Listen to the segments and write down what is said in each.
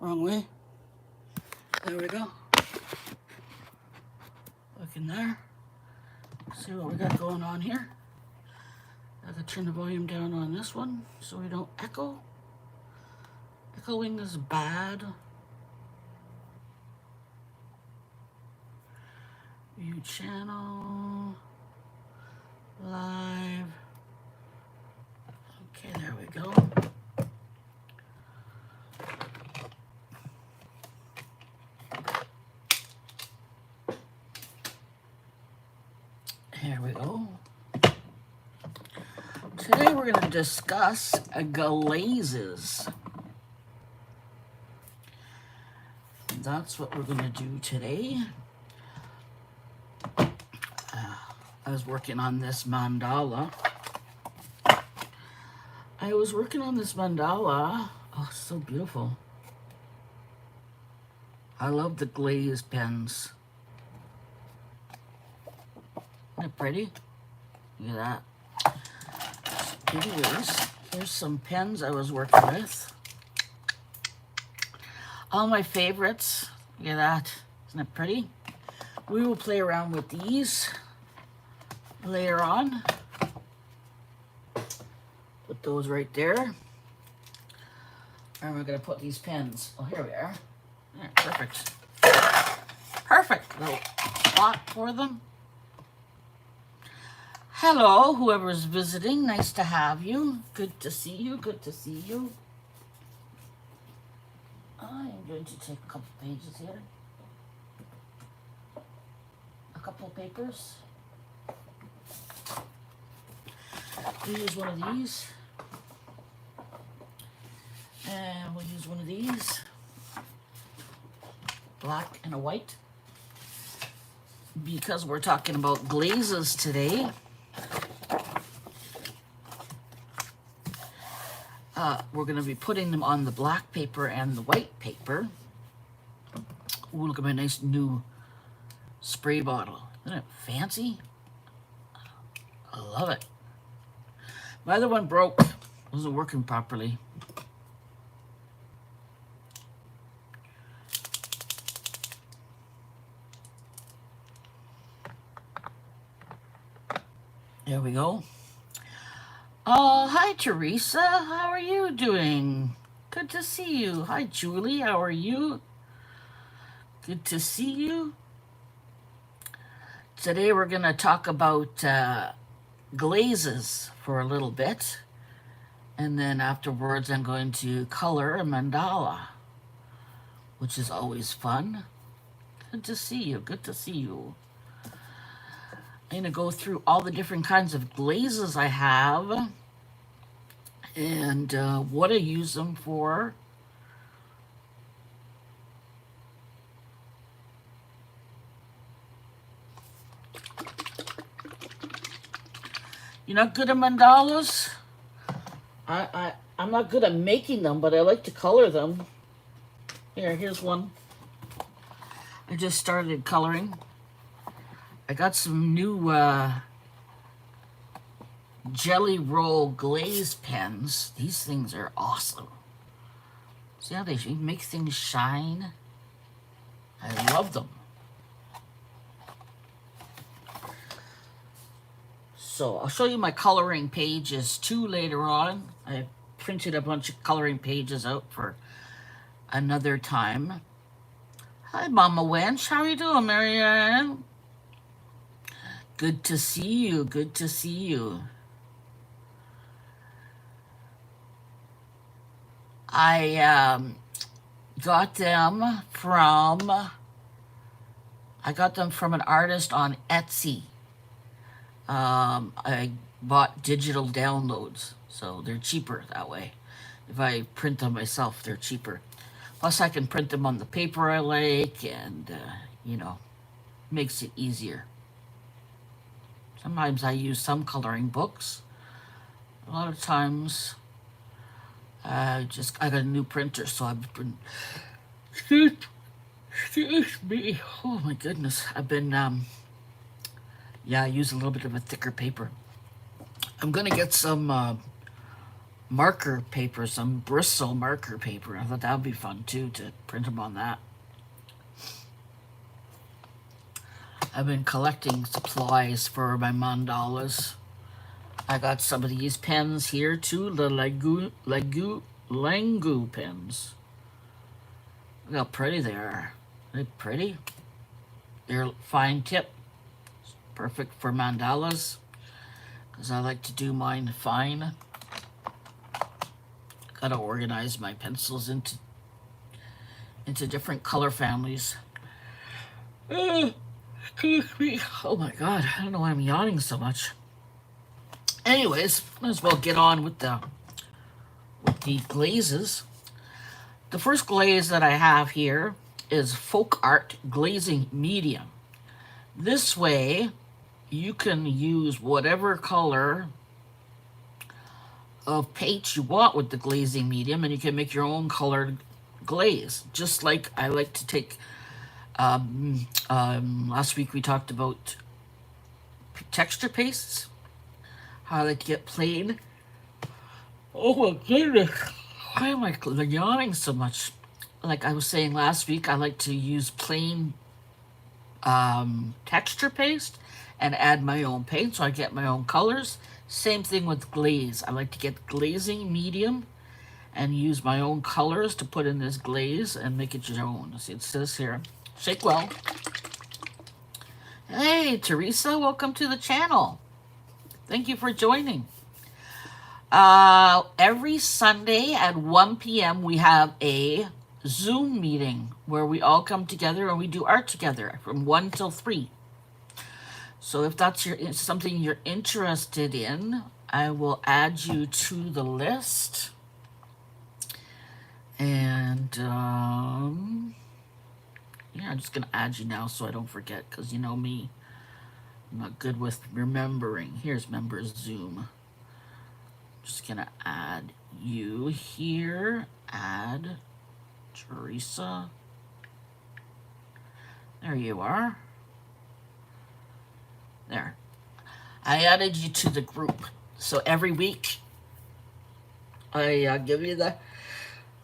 Wrong way. There we go. Look in there. See what we got going on here. I have to turn the volume down on this one so we don't echo. Echoing is bad. View channel. Live. Okay, there we go. Here we go. Today we're going to discuss glazes. That's what we're going to do today. I was working on this mandala. Oh, so beautiful. I love the glaze pens. Isn't it pretty? Look at that. Anyways, here's some pens I was working with. All my favorites. Look at that. Isn't it pretty? We will play around with these later on. Put those right there. And we're going to put these pens. Oh, here we are. Yeah, perfect. Perfect little spot for them. Hello, whoever's visiting. Nice to have you. Good to see you. Good to see you. I am going to take a couple pages here. A couple of papers. We'll use one of these. And we'll use one of these. Black and a white. Because we're talking about glazes today. We're going to be putting them on the black paper and the white paper. Ooh, look at my nice new spray bottle. Isn't it fancy? I love it. My other one broke. It wasn't working properly. There we go. Hi, Teresa. How are you doing? Good to see you. Hi, Julie. How are you? Good to see you. Today we're going to talk about glazes for a little bit. And then afterwards I'm going to color a mandala, which is always fun. Good to see you. Good to see you. I'm going to go through all the different kinds of glazes I have and what I use them for. You're not good at mandalas? I'm not good at making them, but I like to color them. Here's one. I just started coloring. I got some new jelly roll glaze pens. These things are awesome. See how they make things shine? I love them. So I'll show you my coloring pages too later on. I printed a bunch of coloring pages out for another time. Hi, Mama Wench. How are you doing, Marianne? Good to see you. Good to see you. I got them from an artist on Etsy. I bought digital downloads, so they're cheaper that way. If I print them myself, they're cheaper. Plus, I can print them on the paper I like, and you know, makes it easier. Sometimes I use some coloring books. A lot of times, I got a new printer, so I've been. Excuse me. Oh my goodness, I've been. I use a little bit of a thicker paper. I'm gonna get some marker paper, some bristle marker paper. I thought that would be fun too, to print them on that. I've been collecting supplies for my mandalas. I got some of these pens here too, the Langu pens. Look how pretty they are. Are they pretty? They're fine tip. Perfect for mandalas, because I like to do mine fine. Gotta organize my pencils into different color families. Excuse me. Oh my god, I don't know why I'm yawning so much. Anyways, might as well get on with the glazes. The first glaze that I have here is Folk Art Glazing Medium. This way, you can use whatever color of paint you want with the glazing medium, and you can make your own colored glaze. Just like I like to take, last week we talked about texture pastes, how I like to get plain. Oh my goodness, why am I yawning so much? Like I was saying last week, I like to use plain texture paste and add my own paint so I get my own colors. Same thing with glaze. I like to get glazing medium and use my own colors to put in this glaze and make it your own. See, it says here, shake well. Hey, Teresa, welcome to the channel. Thank you for joining. Every Sunday at 1 p.m. we have a Zoom meeting where we all come together and we do art together from 1 till 3. So if that's something you're interested in, I will add you to the list. And yeah, I'm just gonna add you now so I don't forget, because you know me, I'm not good with remembering. Here's members Zoom. Just gonna add you here. Add Teresa. There you are. There. I added you to the group. So every week, I give you the...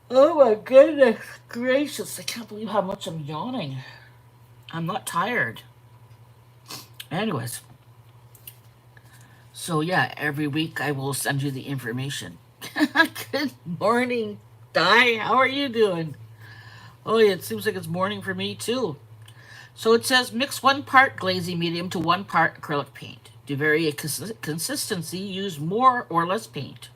Oh my goodness gracious. I can't believe how much I'm yawning. I'm not tired. Anyways. So yeah, every week I will send you the information. Good morning, Di. How are you doing? Oh yeah, it seems like it's morning for me too. So it says mix 1 part glazing medium to 1 part acrylic paint. To vary consistency, use more or less paint.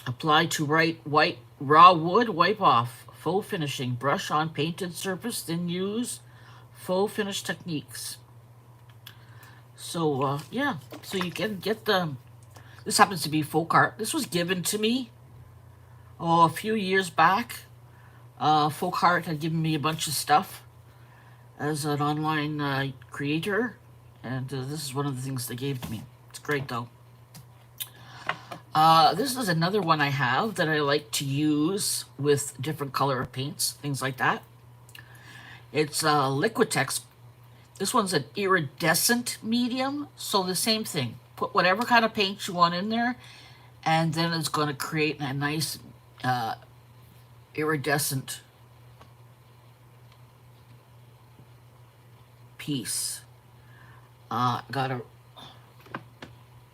Apply to white raw wood, wipe off. Faux finishing, brush on painted surface, then use faux finish techniques. So yeah, so you can get the... This happens to be folk art. This was given to me a few years back. Folk Art had given me a bunch of stuff as an online creator, and this is one of the things they gave to me. It's great though. This is another one I have that I like to use with different color paints, things like that. It's Liquitex. This one's an iridescent medium, so the same thing. Put whatever kind of paint you want in there, and then it's going to create a nice iridescent piece.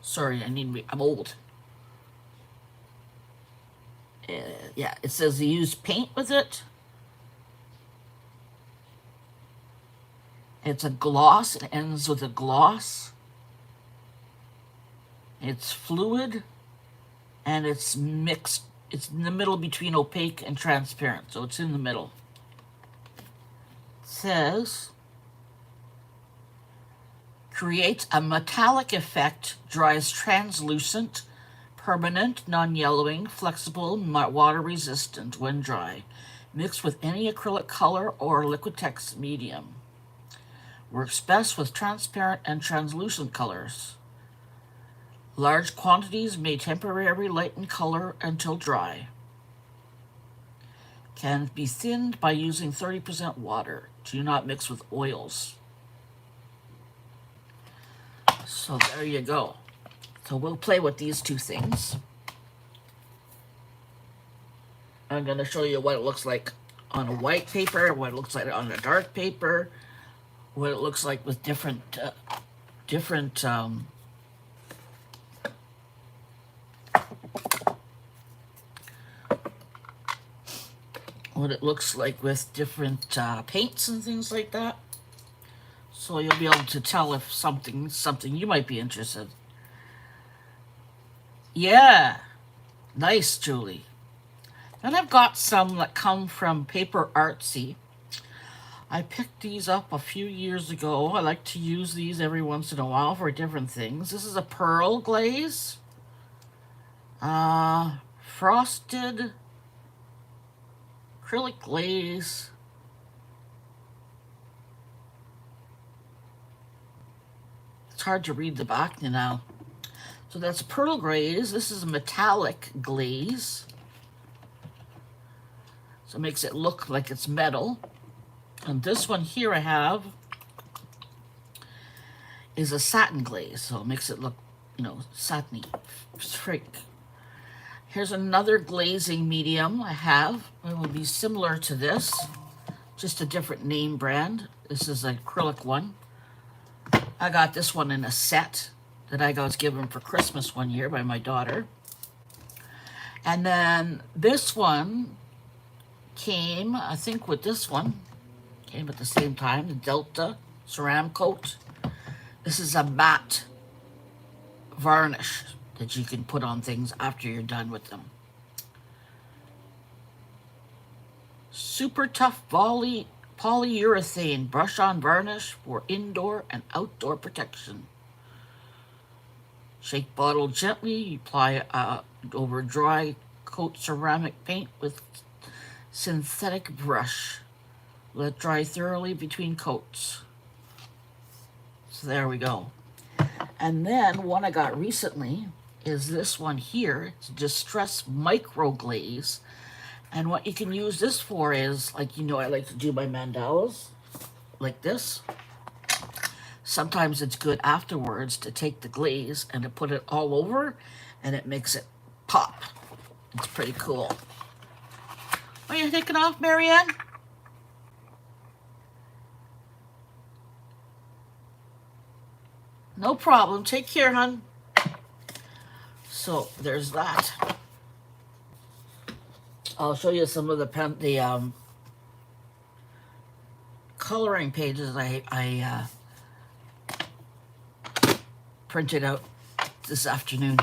Sorry, I'm old. Yeah, it says you use paint with it. It's a gloss. It ends with a gloss. It's fluid, and it's mixed. It's in the middle between opaque and transparent, so it's in the middle. It says, creates a metallic effect, dries translucent, permanent, non-yellowing, flexible, water-resistant when dry. Mixed with any acrylic color or Liquitex medium. Works best with transparent and translucent colors. Large quantities may temporarily lighten color until dry. Can be thinned by using 30% water. Do not mix with oils. So there you go. So we'll play with these two things. I'm going to show you what it looks like on a white paper, what it looks like on a dark paper, what it looks like with different what it looks like with different paints and things like that. So you'll be able to tell if something you might be interested. Yeah, nice, Julie. Then I've got some that come from Paper Artsy. I picked these up a few years ago. I like to use these every once in a while for different things. This is a pearl glaze. Frosted acrylic glaze. It's hard to read the back now. So that's pearl glaze. This is a metallic glaze. So it makes it look like it's metal. And this one here I have is a satin glaze. So it makes it look, you know, satiny. Here's another glazing medium I have. It will be similar to this, just a different name brand. This is an acrylic one. I got this one in a set that I was given for Christmas one year by my daughter. And then this one came, I think with this one, came at the same time, the Delta Ceramic Coat. This is a matte varnish that you can put on things after you're done with them. Super tough polyurethane brush-on varnish for indoor and outdoor protection. Shake bottle gently. You apply over dry coat ceramic paint with synthetic brush. Let dry thoroughly between coats. So there we go. And then one I got recently is this one here. It's a Distress Micro Glaze. And what you can use this for is, like, you know, I like to do my mandalas like this. Sometimes it's good afterwards to take the glaze and to put it all over, and it makes it pop. It's pretty cool. Are you taking off, Marianne? No problem. Take care, hon. So there's that. I'll show you some of the coloring pages I printed out this afternoon.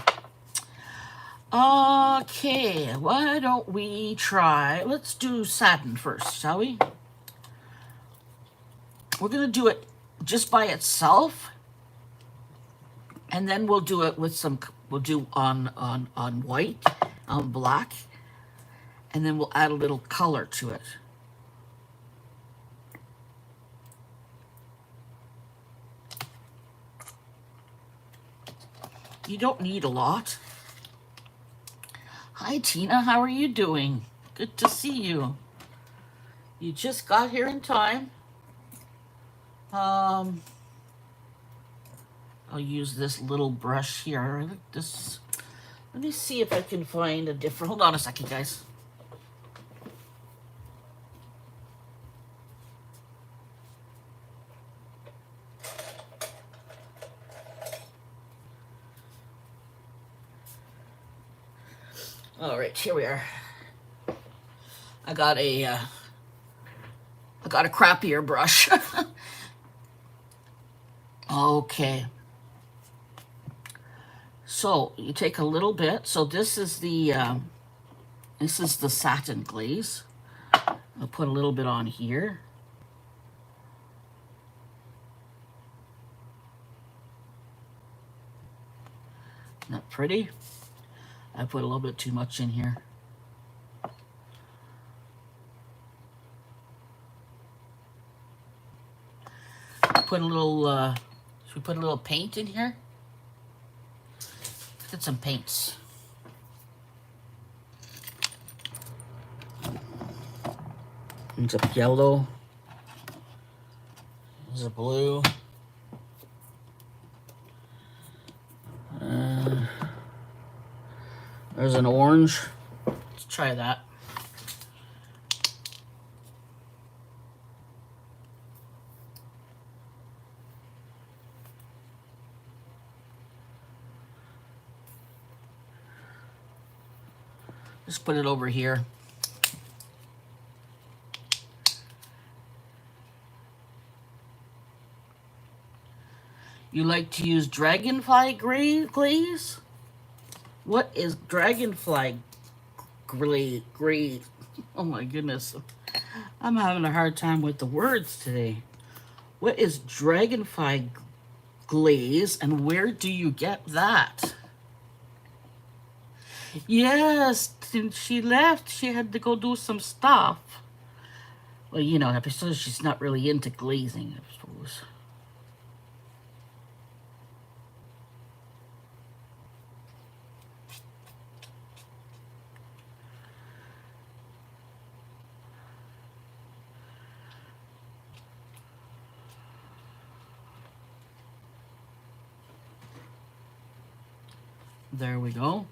Okay, why don't we try? Let's do satin first, shall we? We're gonna do it just by itself, and then we'll do it with some. We'll do on white, on black, and then we'll add a little color to it. You don't need a lot. Hi, Tina. How are you doing? Good to see you. You just got here in time. I'll use this little brush here. This. Let me see if I can find a different. Hold on a second, guys. All right, here we are. I got a crappier brush. Okay. So you take a little bit. So this is the satin glaze. I'll put a little bit on here. Isn't that pretty? I put a little bit too much in here. Put a little, should we put a little paint in here? Let's get some paints. There's a yellow. There's a blue. There's an orange. Let's try that. Just put it over here. You like to use dragonfly glaze? What is dragonfly glaze? Oh my goodness. I'm having a hard time with the words today. What is dragonfly glaze and where do you get that? Yes, since she left, she had to go do some stuff. Well, you know, so she's not really into glazing, I suppose. There we go.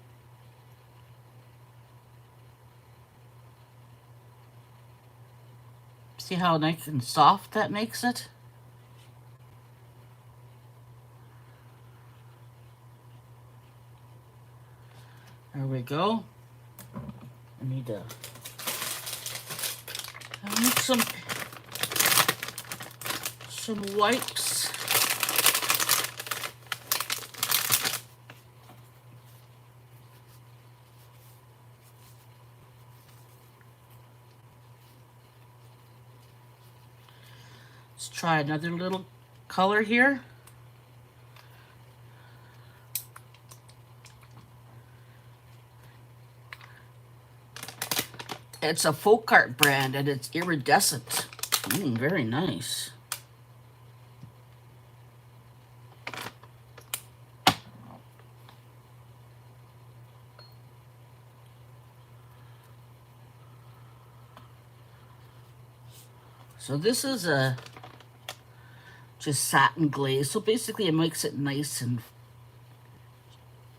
See how nice and soft that makes it? There we go. I need some wipes. Let's try another little color here. It's a folk art brand and it's iridescent. Very nice. So this is a just satin glaze. So basically it makes it nice and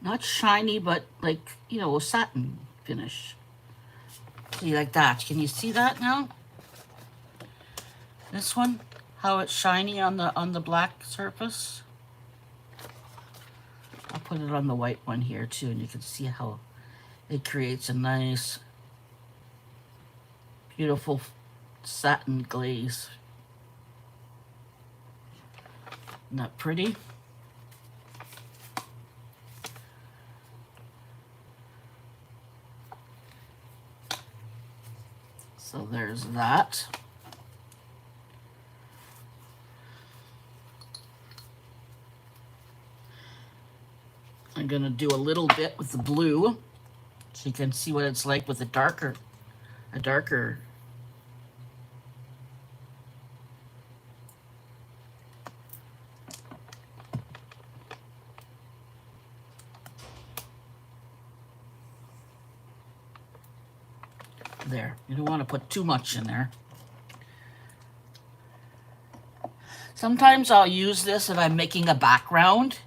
not shiny, but like, you know, a satin finish. See, like that. Can you see that now? This one, how it's shiny on the black surface. I'll put it on the white one here too, and you can see how it creates a nice, beautiful satin glaze. Isn't that pretty? So there's that. I'm gonna do a little bit with the blue so you can see what it's like with a darker. There, you don't want to put too much in there. Sometimes I'll use this if I'm making a background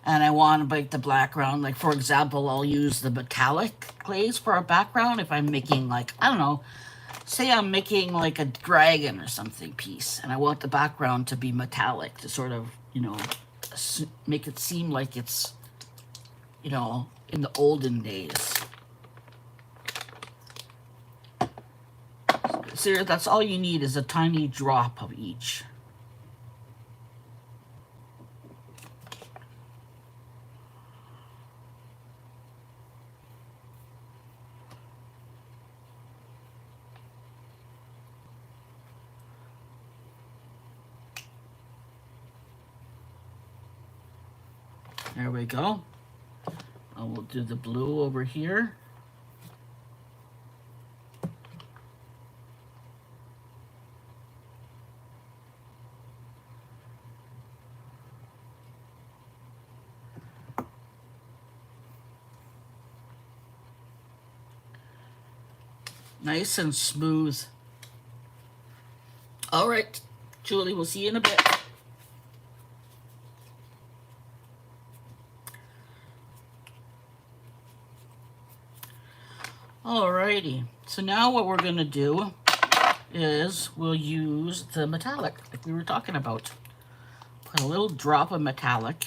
and I want to make the background, like for example, I'll use the metallic glaze for a background if I'm making like, I don't know, say I'm making like a dragon or something piece and I want the background to be metallic to sort of, you know, make it seem like it's, you know, in the olden days. So that's all you need is a tiny drop of each. There we go. I will do the blue over here. Nice and smooth. All right, Julie, we'll see you in a bit. Alrighty, so now what we're gonna do is we'll use the metallic like we were talking about. Put a little drop of metallic.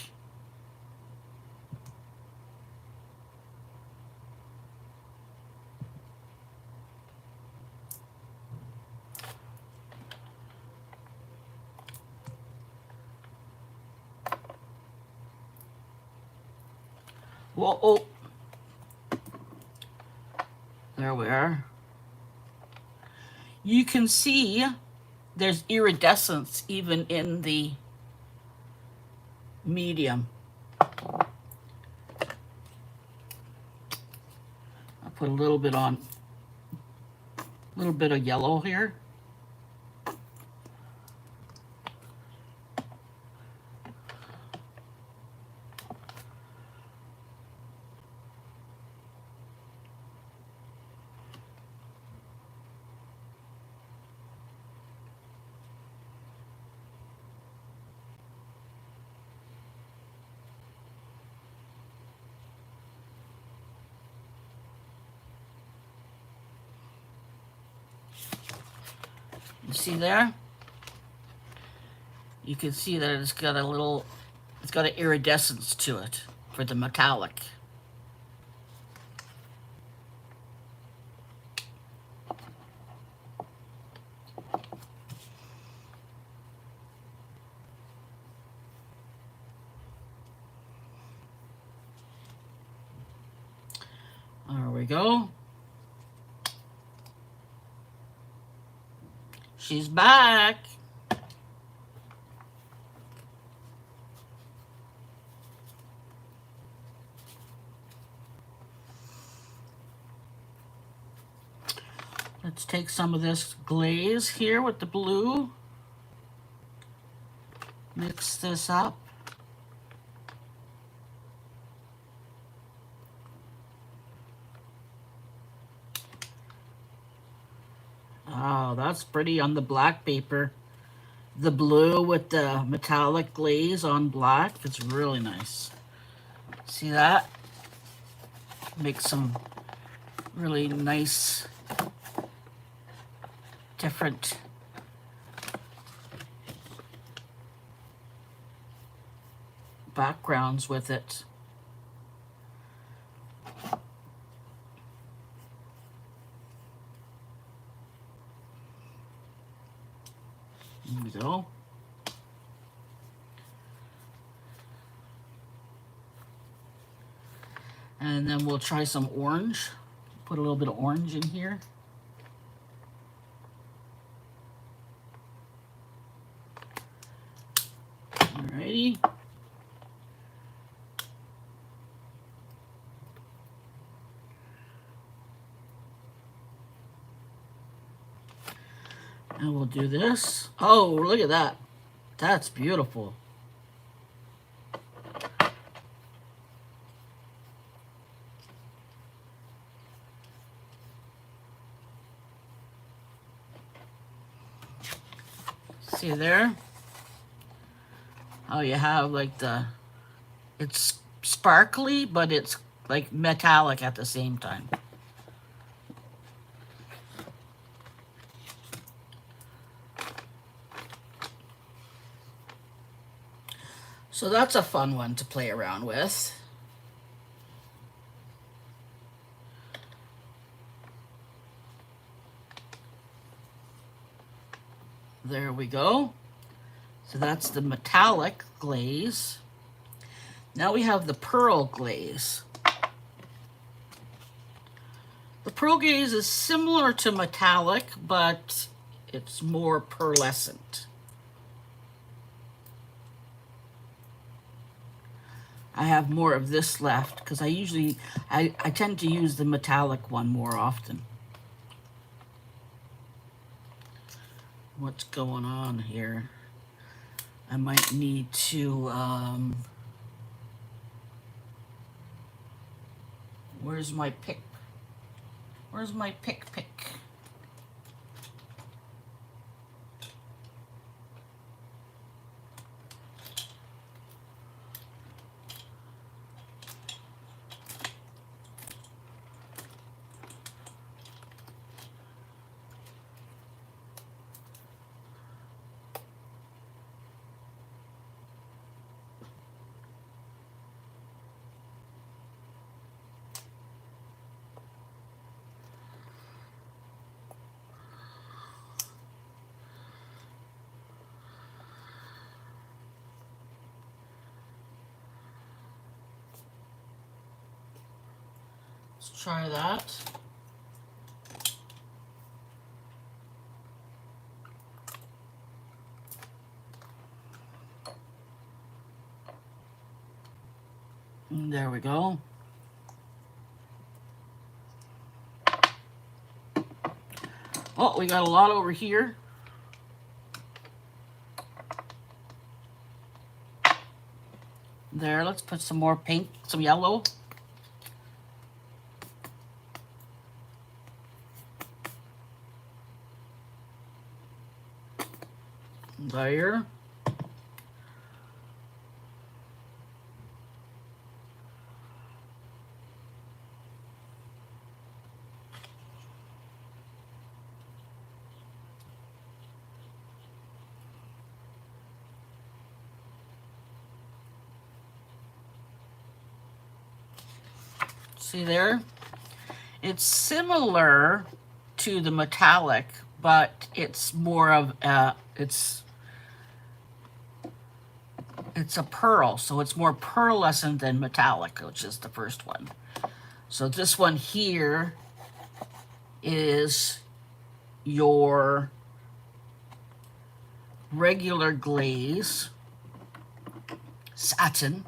Whoa, oh. There we are. You can see there's iridescence even in the medium. I'll put a little bit on, a little bit of yellow here. You see there? You can see that it's got a little, it's got an iridescence to it for the metallic. There we go. She's back. Let's take some of this glaze here with the blue. Mix this up. Oh, that's pretty on the black paper. The blue with the metallic glaze on black. It's really nice. See that? Make some really nice different backgrounds with it. There we go. And then we'll try some orange. Put a little bit of orange in here. Alrighty. And we'll do this. Oh, look at that. That's beautiful. See there? Oh, you have like it's sparkly, but it's like metallic at the same time. So that's a fun one to play around with. There we go. So that's the metallic glaze. Now we have the pearl glaze. The pearl glaze is similar to metallic, but it's more pearlescent. I have more of this left because I tend to use the metallic one more often. What's going on here? I might need to, where's my pick? Where's my pick? Let's try that. And there we go. Oh, we got a lot over here. There, let's put some more pink, some yellow. There. See there? It's similar to the metallic, but it's more of it's a pearl, so it's more pearlescent than metallic, which is the first one. So this one here is your regular glaze, satin,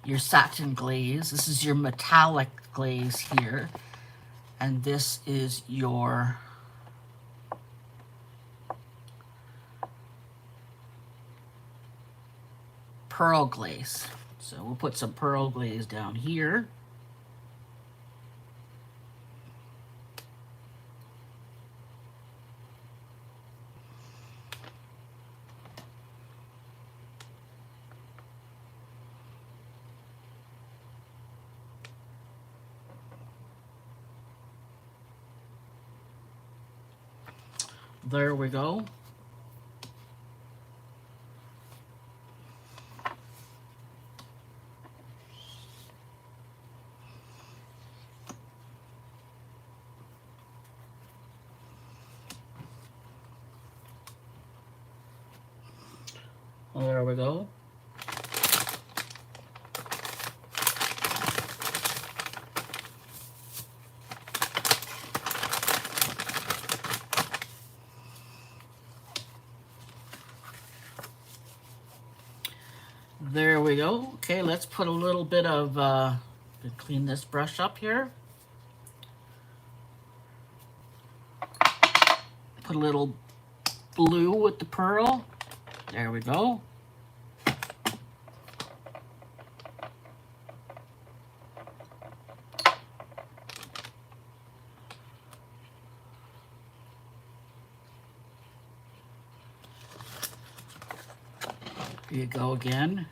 your satin glaze. This is your metallic glaze here, and this is your pearl glaze. So we'll put some pearl glaze down here. There we go. There we go. There we go. Okay, let's put a little bit of, clean this brush up here. Put a little blue with the pearl. There we go. Here you go again.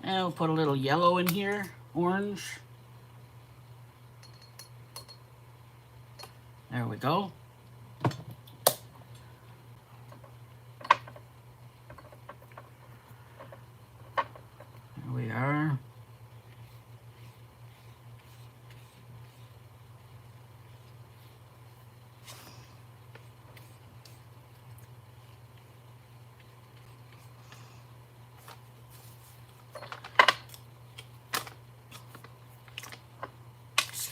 And we'll put a little yellow in here, orange. There we go. There we are.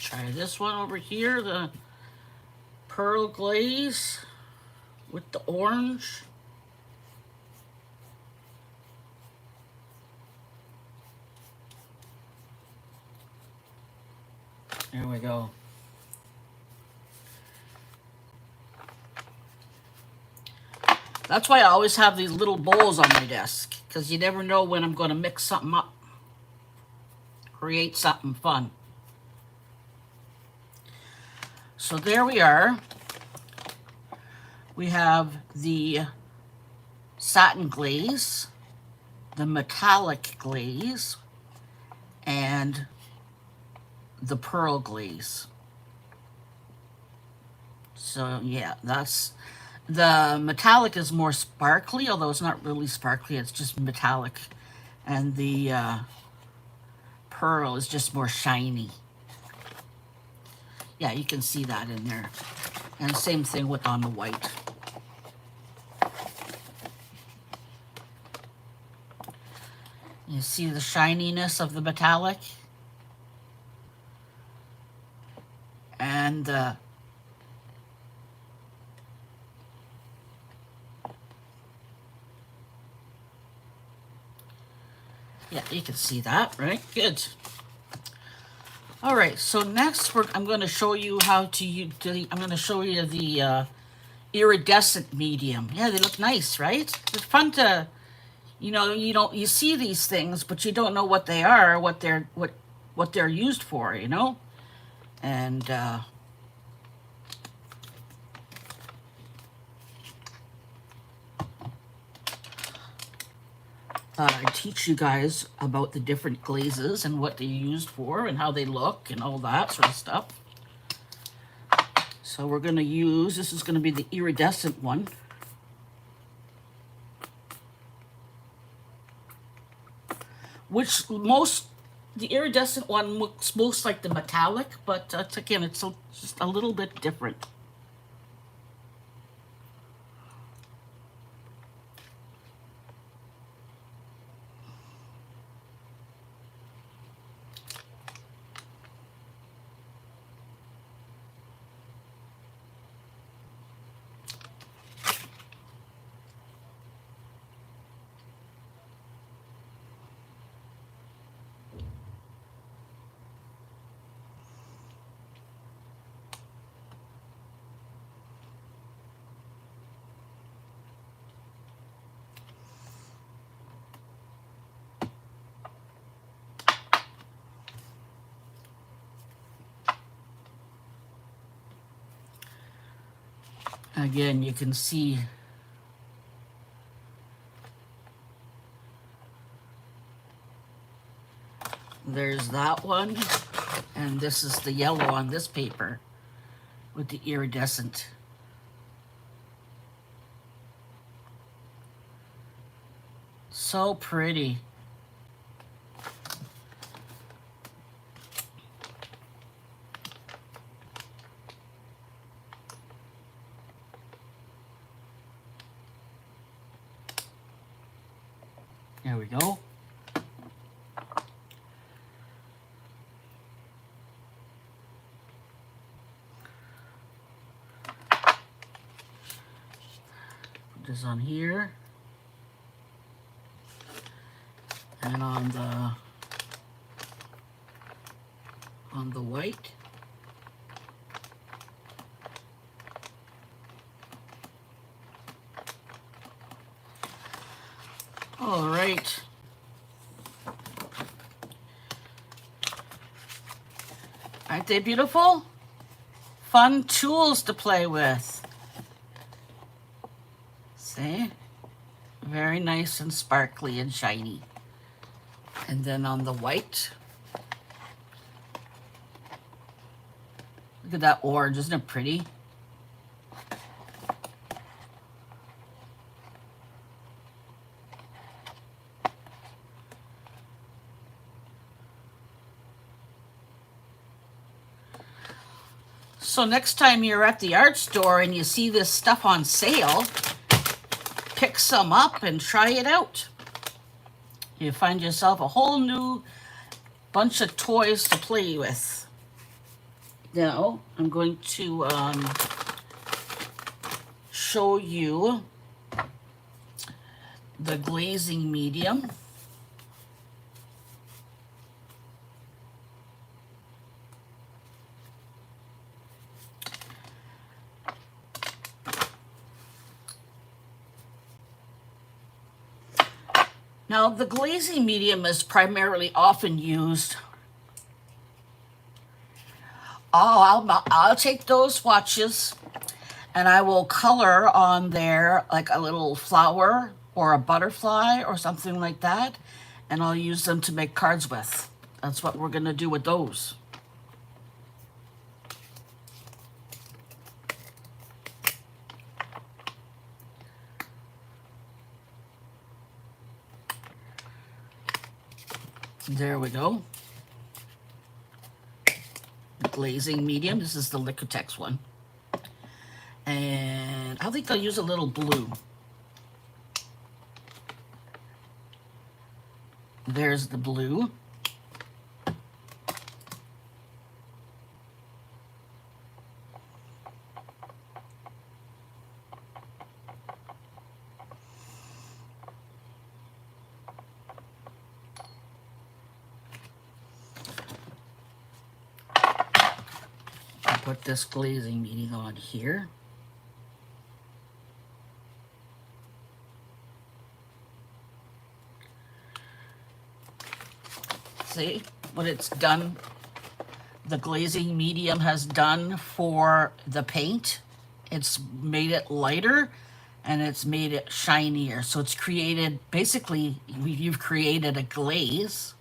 Try this one over here, the pearl glaze with the orange. There we go. That's why I always have these little bowls on my desk, because you never know when I'm going to mix something up, create something fun. So there we are. We have the satin glaze, the metallic glaze, and the pearl glaze. So yeah, that's, the metallic is more sparkly, although it's not really sparkly, it's just metallic. And the pearl is just more shiny. Yeah, you can see that in there. And same thing with on the white. You see the shininess of the metallic? And yeah, you can see that, right? Good. All right, so next I'm going to show you how to use. I'm going to show you the iridescent medium. Yeah, they look nice, right? It's fun to, you see these things, but you don't know what they are, what they're used for, and I teach you guys about the different glazes and what they're used for and how they look and all that sort of stuff. So we're going to use, this is going to be the iridescent one. The iridescent one looks most like the metallic, but again, it's just a little bit different. Again, you can see there's that one, and this is the yellow on this paper with the iridescent. So pretty. There we go. Put this on here. And on the white. All right. Aren't they beautiful? Fun tools to play with. See? Very nice and sparkly and shiny. And then on the white, look at that orange, isn't it pretty? So next time you're at the art store and you see this stuff on sale, pick some up and try it out. You find yourself a whole new bunch of toys to play with. Now, I'm going to show you the glazing medium. Now, the glazing medium is primarily often used. I'll take those swatches and I will color on there like a little flower or a butterfly or something like that, and I'll use them to make cards with. That's what we're going to do with those. There we go. glazing medium. This is the Liquitex one. And I think I'll use a little blue. There's the blue. I'll put this glazing medium on here. See what it's done, the glazing medium has done for the paint. It's made it lighter and it's made it shinier. So it's created, basically, you've created a glaze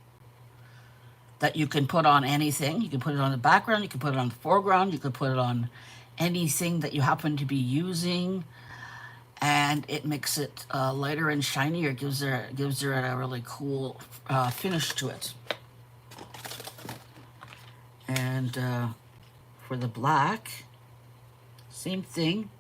that you can put on anything. You can put it on the background, you can put it on the foreground, you can put it on anything that you happen to be using. And it makes it lighter and shinier, gives her a really cool finish to it. And for the black, same thing.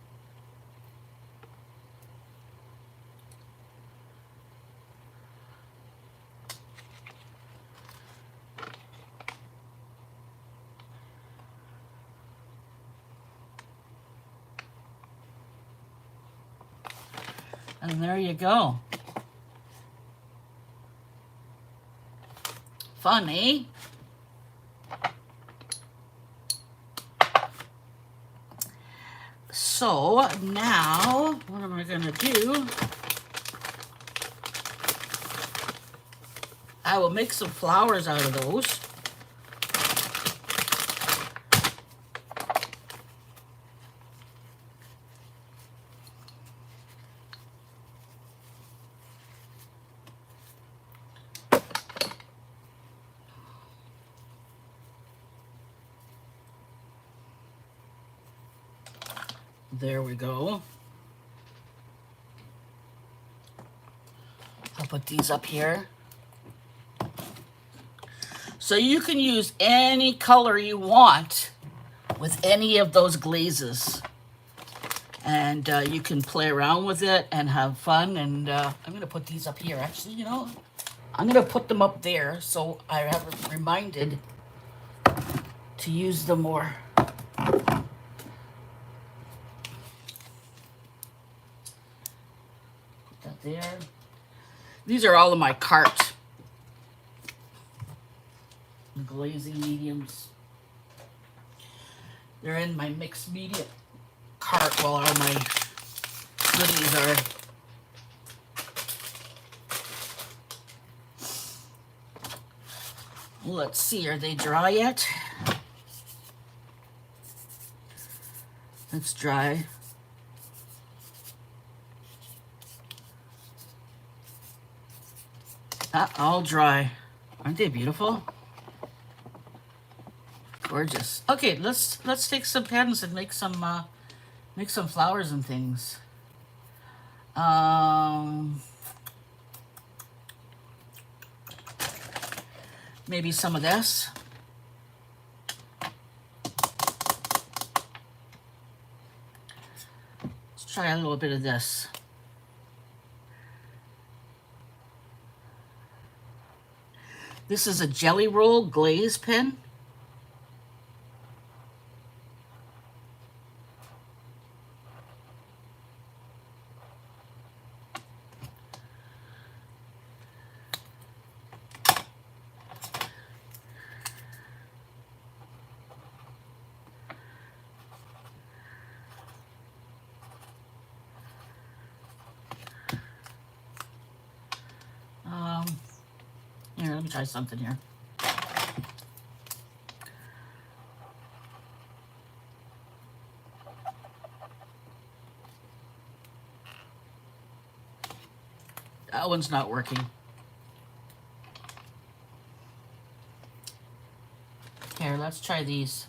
And there you go. Fun, eh? So now, what am I gonna do? I will make some flowers out of those. There we go. I'll put these up here. So you can use any color you want with any of those glazes. And you can play around with it and have fun. And I'm going to put these up here. Actually, you know, I'm going to put them up there so I have reminded to use them more. There. These are all of my cart. The glazing mediums. They're in my mixed media cart while all my goodies are. Let's see, are they dry yet? It's dry. All dry. Aren't they beautiful? Gorgeous. Okay, let's take some pens and make some flowers and things. Maybe some of this. Let's try a little bit of this. This is a Jelly Roll glaze pen. Here, let me try something here. That one's not working. Here, let's try these.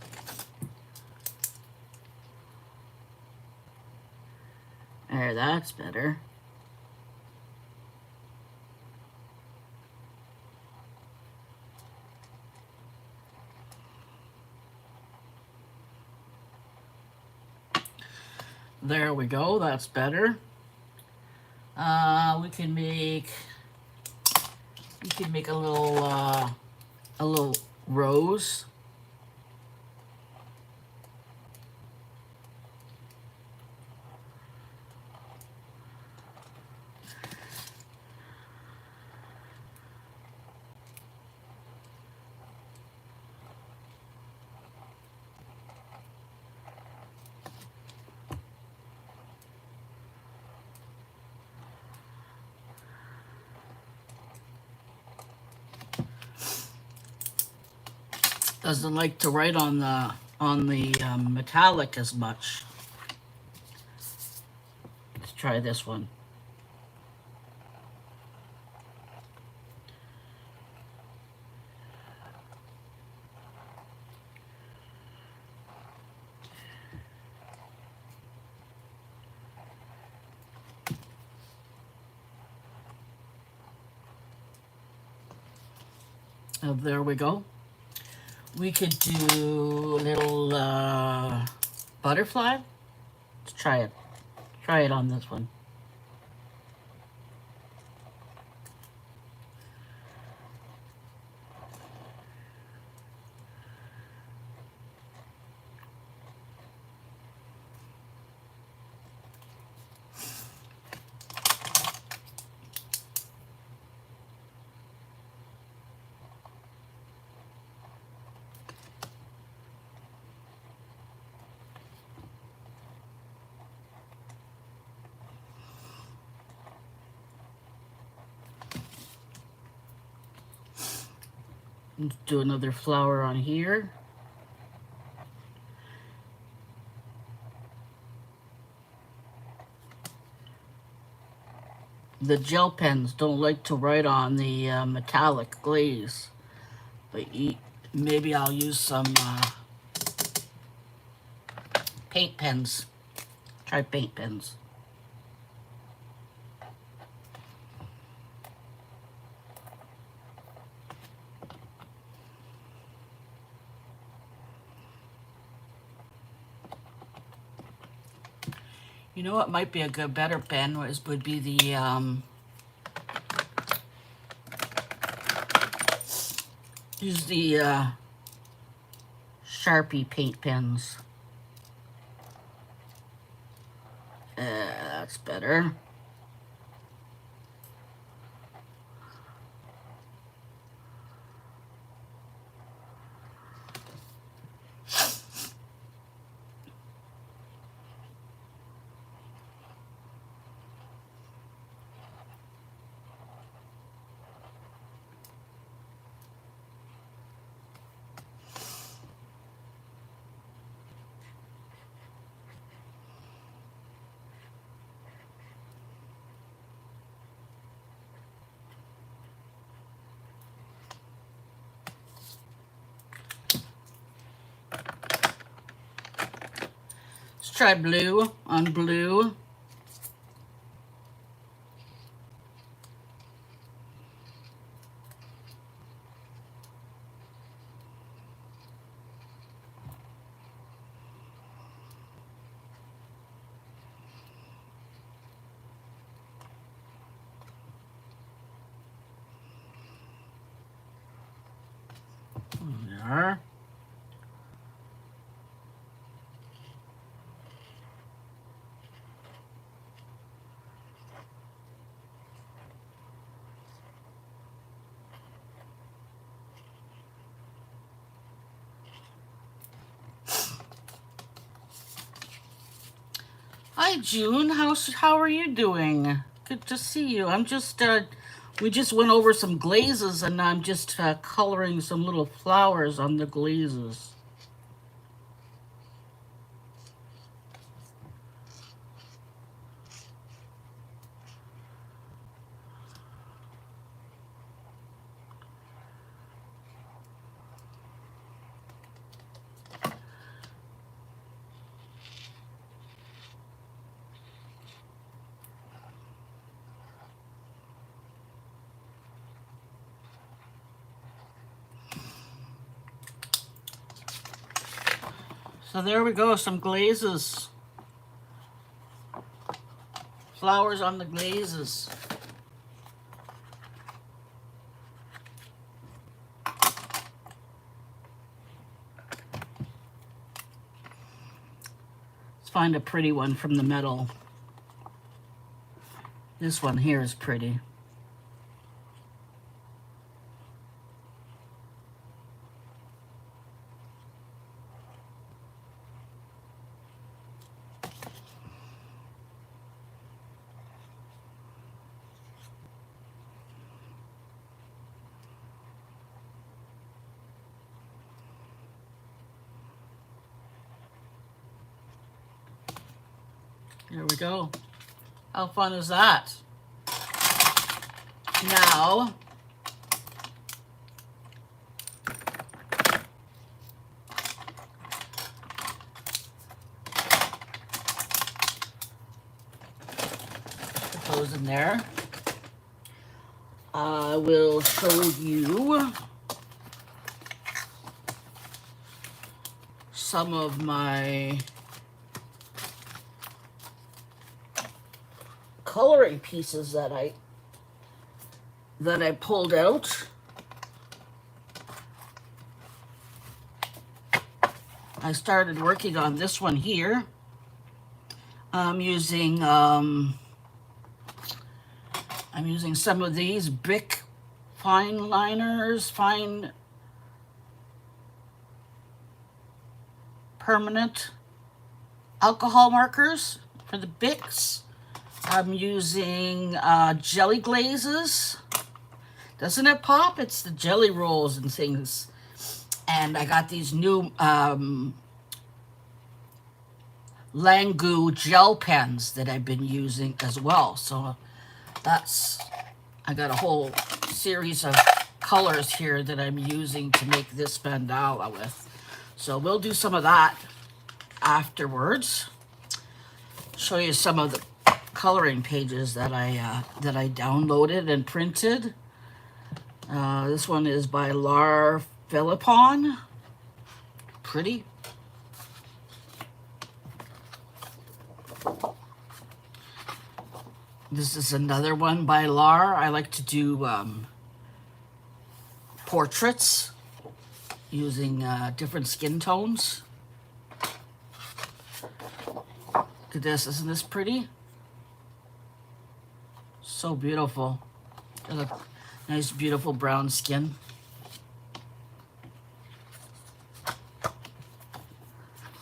There, that's better. There we go, that's better. We can make a little rose. Doesn't like to write on the metallic as much. Let's try this one. There we go. We could do a little butterfly. Let's try it. Try it on this one. Let's do another flower on here. The gel pens don't like to write on the metallic glaze, but maybe I'll use some paint pens. Try paint pens. You know what might be a better pen would be the use the Sharpie paint pens. That's better. Let's try blue on blue. There. Hi June, how are you doing? Good to see you. I'm just we just went over some glazes and I'm just coloring some little flowers on the glazes. So there we go, some glazes. flowers on the glazes. Let's find a pretty one from the metal. This one here is pretty. There we go. How fun is that? Now, put those in there. I will show you some of my coloring pieces that I pulled out. I started working on this one here. I'm using some of these Bic fine liners, fine permanent alcohol markers for the Bics. I'm using jelly glazes. Doesn't it pop? It's the jelly rolls and things. And I got these new Langu gel pens that I've been using as well. So I got a whole series of colors here that I'm using to make this mandala with. So we'll do some of that afterwards. Show you some of the coloring pages that I downloaded and printed. This one is by Lar Philippon. Pretty. This is another one by Lar. I like to do portraits using different skin tones. Look at this. Isn't this pretty? So beautiful. Got a nice, beautiful brown skin.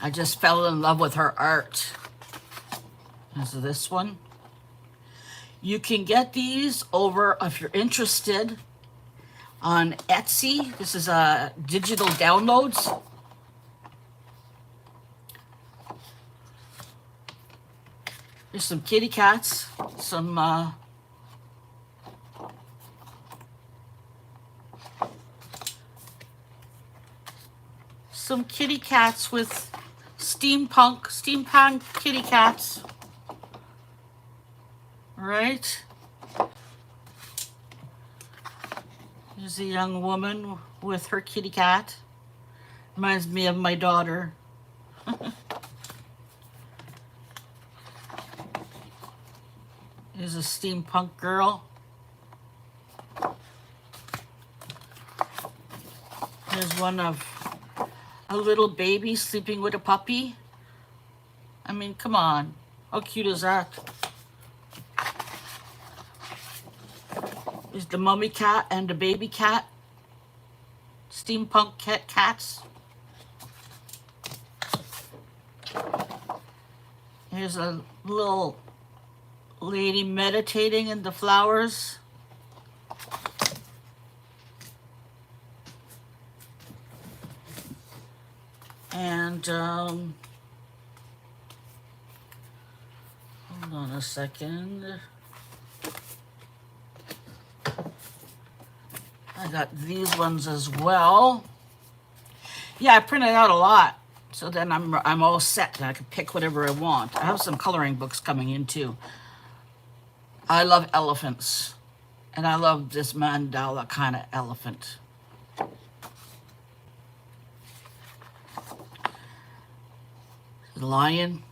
I just fell in love with her art. This is this one. You can get these over, if you're interested, on Etsy. This is digital downloads. There's some kitty cats, some kitty cats with steampunk kitty cats. Right? There's a young woman with her kitty cat. Reminds me of my daughter. There's a steampunk girl. There's one of a little baby sleeping with a puppy. I mean, come on. How cute is that? There's the mummy cat and the baby cat. Steampunk cats. Here's a little lady meditating in the flowers. And hold on a second. I got these ones as well. Yeah, I printed out a lot, so then I'm all set and I can pick whatever I want. I have some coloring books coming in too. I love elephants, and I love this mandala kind of elephant. The lion.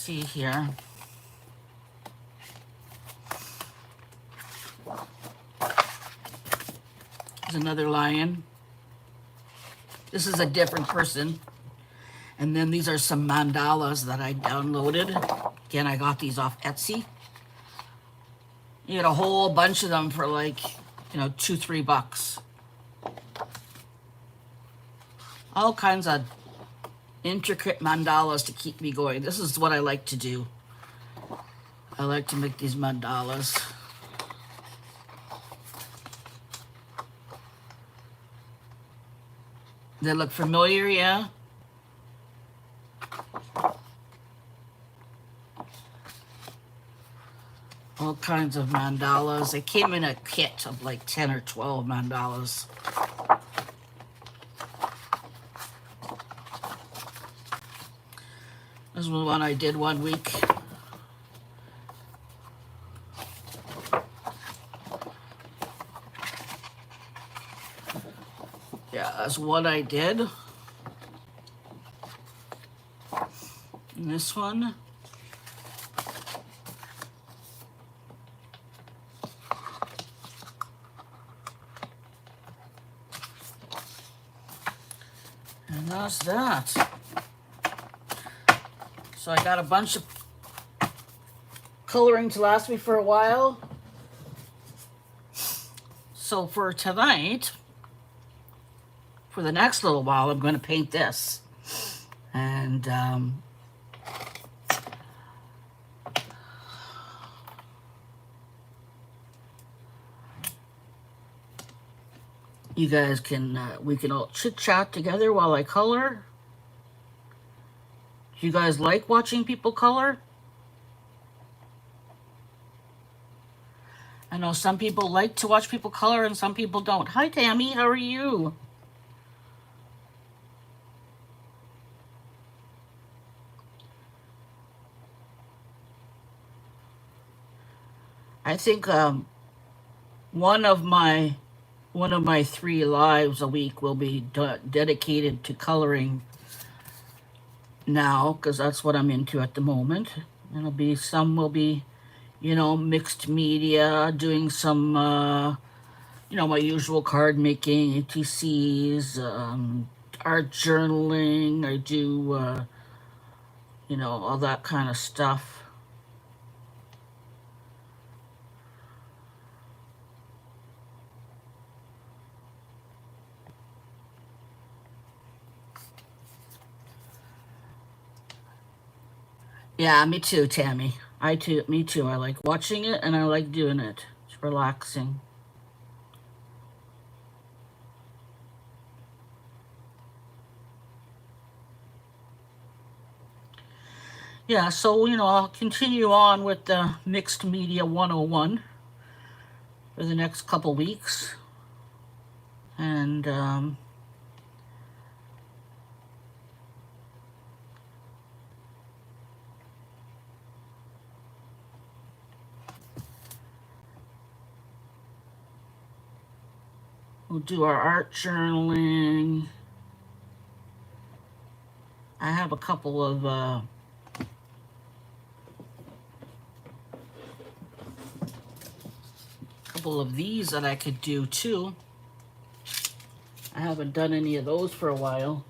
see here. There's another lion. This is a different person. And then these are some mandalas that I downloaded. Again, I got these off Etsy. You get a whole bunch of them for like, you know, $2-3. All kinds of intricate mandalas to keep me going. This is what I like to do. I like to make these mandalas. They look familiar, yeah? All kinds of mandalas. They came in a kit of like 10 or 12 mandalas. This was one I did one week. Yeah, that's what I did. And this one. And that's that. So I got a bunch of coloring to last me for a while. So for tonight, for the next little while, I'm going to paint this. And you guys can, we can all chit chat together while I color. Do you guys like watching people color? I know some people like to watch people color and some people don't. Hi, Tammy, how are you? I think one of my 3 lives a week will be dedicated to coloring now, because that's what I'm into at the moment. It'll be, some will be, you know, mixed media, doing some, you know, my usual card making, ATCs, art journaling. I do, you know, all that kind of stuff. Yeah, me too, Tammy. Me too. I like watching it and I like doing it. It's relaxing. Yeah, so, you know, I'll continue on with the Mixed Media 101 for the next couple weeks. And, we'll do our art journaling. I have a couple of, these that I could do too. I haven't done any of those for a while.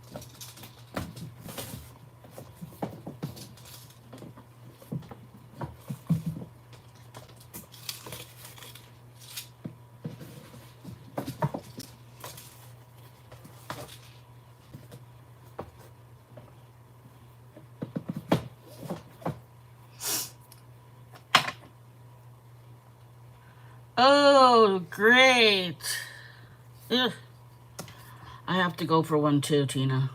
Oh, great. Ugh. I have to go for one too, Tina.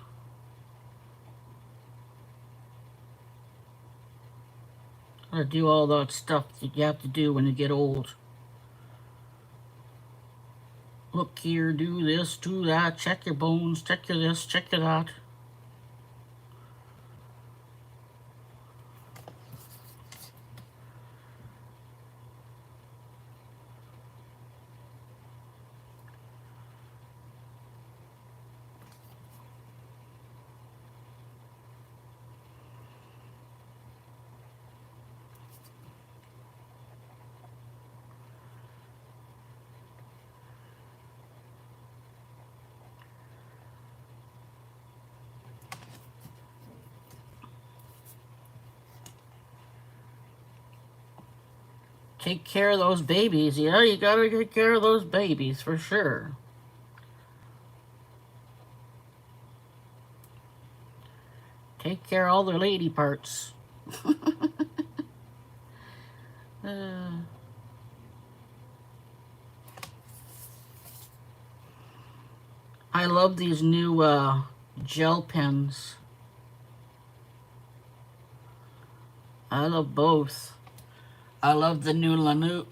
Gotta do all that stuff that you have to do when you get old. Look here, do this, do that, check your bones, check your this, check your that. Take care of those babies. Yeah, you gotta take care of those babies for sure. Take care of all their lady parts. I love these new gel pens. I love both. I love the new Langu.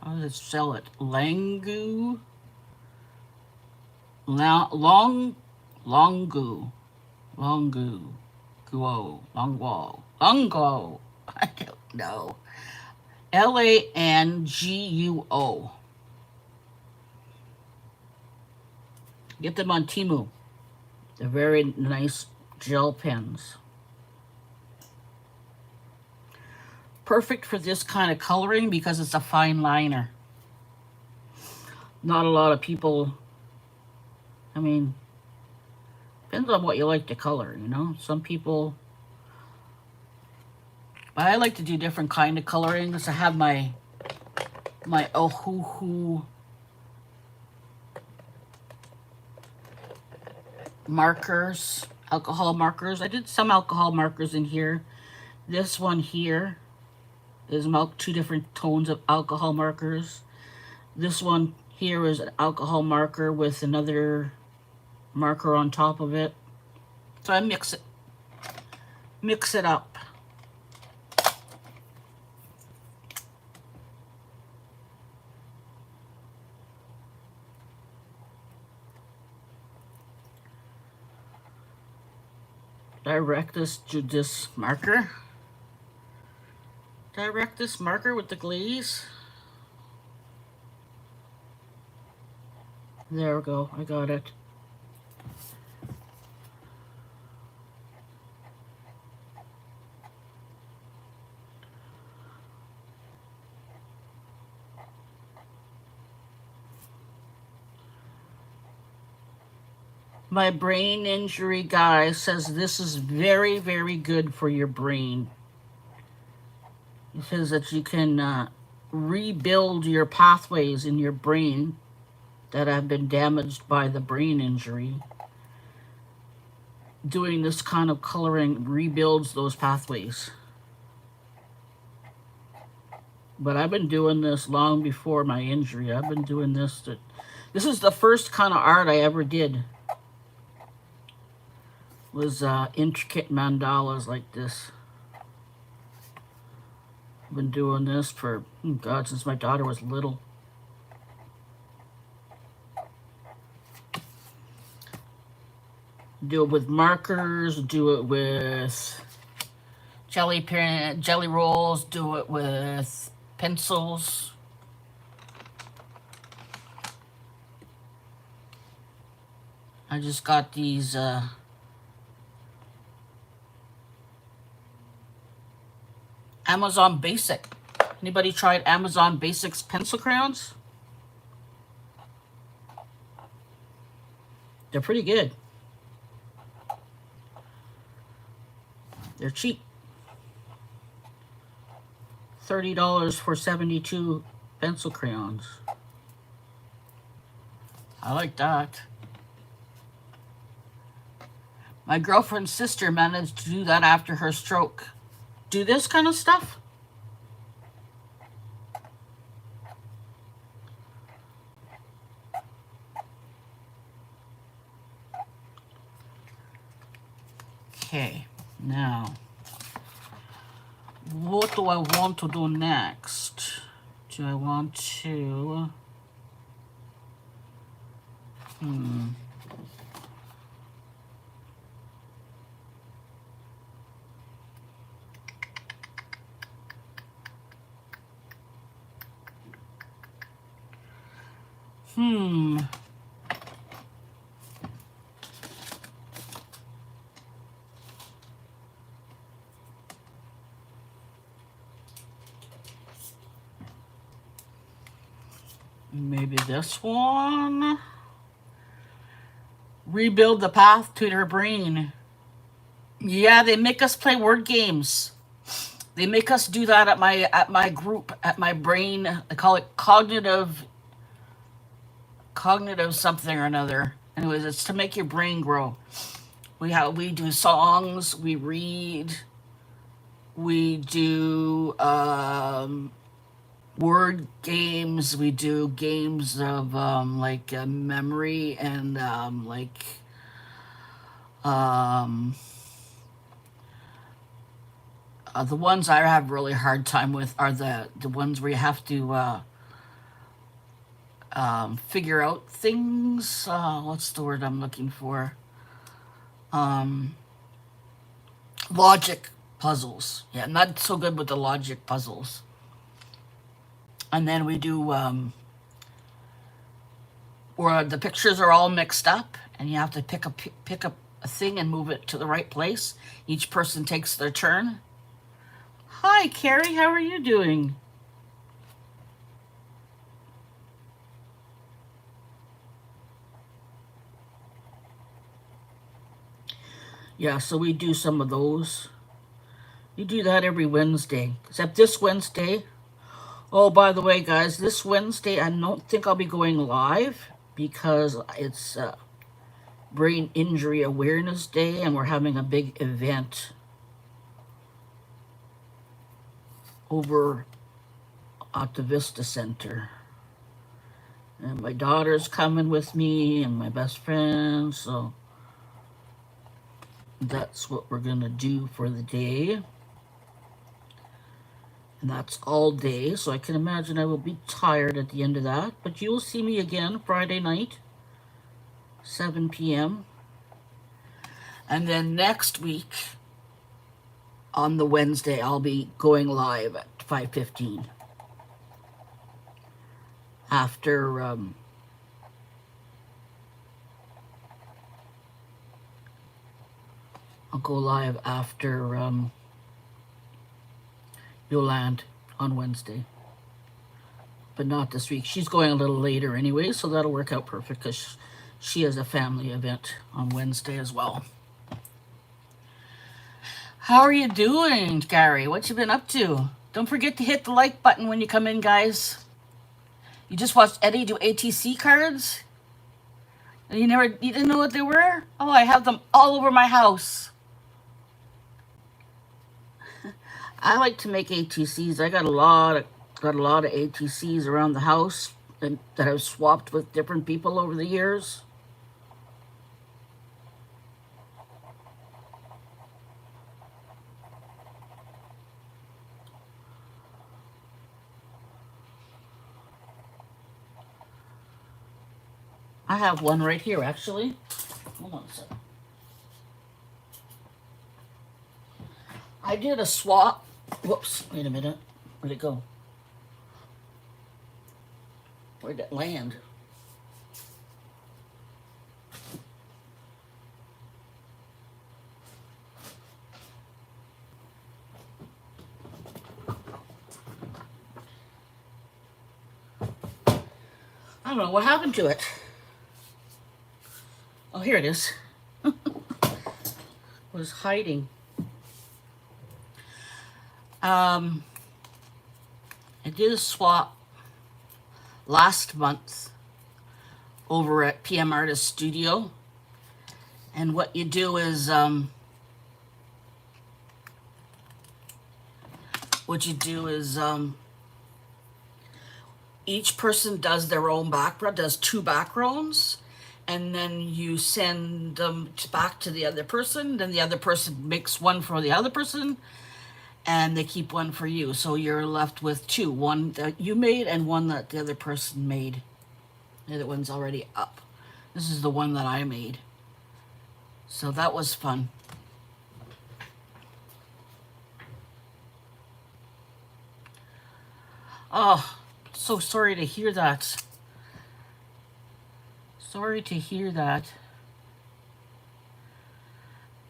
How does it spell it? Langu. Longu. Longu. Guo. Longwo. Longo. I don't know. Languo. Get them on Temu. They're very nice gel pens. Perfect for this kind of coloring because it's a fine liner. Not a lot of people, I mean, depends on what you like to color, you know. Some people, but I like to do different kind of colorings. I have my Ohuhu markers, alcohol markers. I did some alcohol markers in here. This one here is two different tones of alcohol markers. This one here is an alcohol marker with another marker on top of it. So I mix it up. Direct this marker. Direct this marker with the glaze. There we go. I got it. My brain injury guy says this is very, very good for your brain. He says that you can rebuild your pathways in your brain that have been damaged by the brain injury. Doing this kind of coloring rebuilds those pathways. But I've been doing this long before my injury. I've been doing this. This is the first kind of art I ever did. Was intricate mandalas like this. I've been doing this for, God, since my daughter was little. Do it with markers, do it with jelly rolls, do it with pencils. I just got these Amazon Basic. Anybody tried Amazon Basics pencil crayons? They're pretty good. They're cheap. $30 for 72 pencil crayons. I like that. My girlfriend's sister managed to do that after her stroke. Do this kind of stuff? Okay, now, what do I want to do next? Do I want to... Maybe this one. Rebuild the path to their brain. Yeah, they make us play word games. They make us do that at my group, at my brain. I call it cognitive something or another. Anyways, it's to make your brain grow. We do songs, we read, we do word games, we do games of like memory and um, the ones I have really hard time with are the ones where you have to figure out things. What's the word I'm looking for? Um, Logic puzzles. Yeah, not so good with the logic puzzles. And then we do where the pictures are all mixed up, and you have to pick up a thing and move it to the right place. Each person takes their turn. Hi, Carrie. How are you doing? Yeah, so we do some of those. You do that every Wednesday, except this Wednesday. Oh, by the way, guys, this Wednesday I don't think I'll be going live because it's Brain Injury Awareness Day, and we're having a big event over at the Vista Center. And my daughter's coming with me and my best friend, so that's what we're gonna do for the day. And that's all day, so I can imagine I will be tired at the end of that. But you will see me again Friday night, 7 p.m. And then next week, on the Wednesday, I'll be going live at 5:15. After I'll go live after Yolande on Wednesday. But not this week. She's going a little later anyway, so that'll work out perfect because she has a family event on Wednesday as well. How are you doing, Gary? What you been up to? Don't forget to hit the like button when you come in, guys. You just watched Eddie do ATC cards? And you didn't know what they were? Oh, I have them all over my house. I like to make ATCs. I got a lot of ATCs around the house that I've swapped with different people over the years. I have one right here, actually. Hold on a second. I did a swap. Whoops, wait a minute. Where'd it go? Where'd it land? I don't know what happened to it. Oh, here it is. It was hiding. I did a swap last month over at PM Artist Studio. And what you do is, each person does their own background, does two backgrounds, and then you send them back to the other person. Then the other person makes one for the other person, and they keep one for you. So you're left with two, one that you made and one that the other person made. The other one's already up. This is the one that I made. So that was fun. Oh, so sorry to hear that. Sorry to hear that.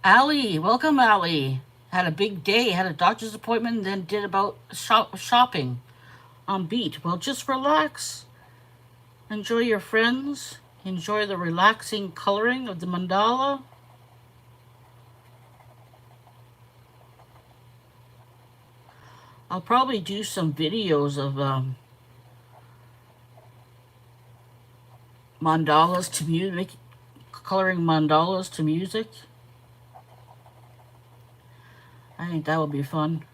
Allie, welcome, Allie. Had a big day, had a doctor's appointment, and then did about shopping on beat. Well, just relax. Enjoy your friends. Enjoy the relaxing coloring of the mandala. I'll probably do some videos of mandalas to music, coloring mandalas to music. I think that would be fun.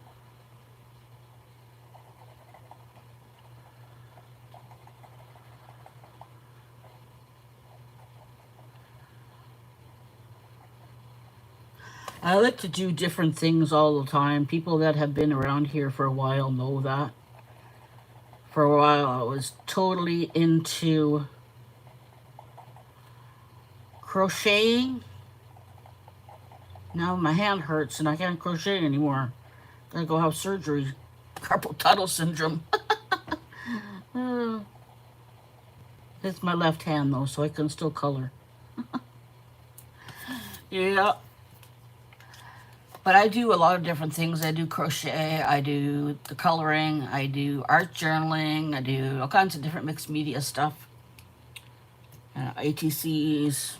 I like to do different things all the time. People that have been around here for a while know that. For a while, I was totally into crocheting. Now my hand hurts and I can't crochet anymore. Gotta go have surgery. Carpal tunnel syndrome. It's my left hand though, so I can still color. Yeah. But I do a lot of different things. I do crochet, I do the coloring, I do art journaling, I do all kinds of different mixed media stuff. ATCs.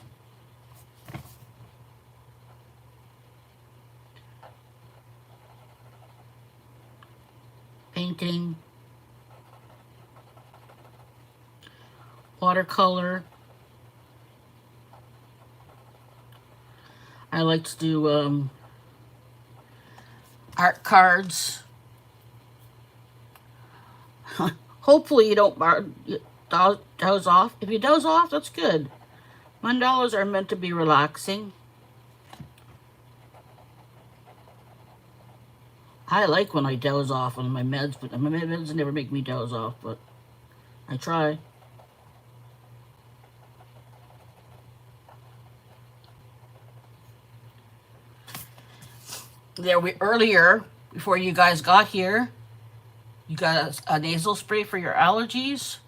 Painting. Watercolor. I like to do art cards. Hopefully you don't doze off. If you doze off, that's good. Mandalas are meant to be relaxing. I like when I doze off on my meds, but my meds never make me doze off, but I try. Earlier, before you guys got here, you got a nasal spray for your allergies.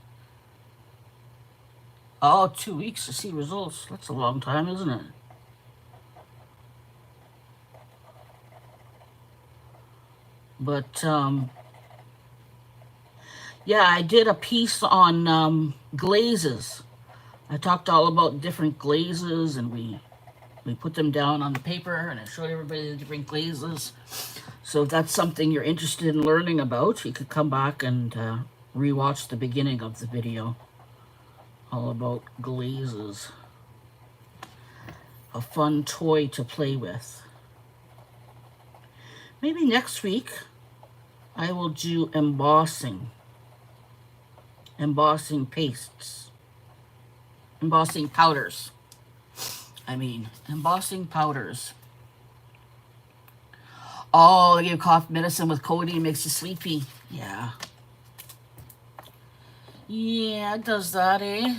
Oh, 2 weeks to see results. That's a long time, isn't it? But, yeah, I did a piece on glazes. I talked all about different glazes, and we put them down on the paper, and I showed everybody the different glazes. So if that's something you're interested in learning about, you could come back and rewatch the beginning of the video. All about glazes. A fun toy to play with. Maybe next week I will do embossing. Embossing pastes. Embossing powders. Embossing powders. Oh, they give cough medicine with codeine, makes you sleepy. Yeah. Yeah, it does that, eh?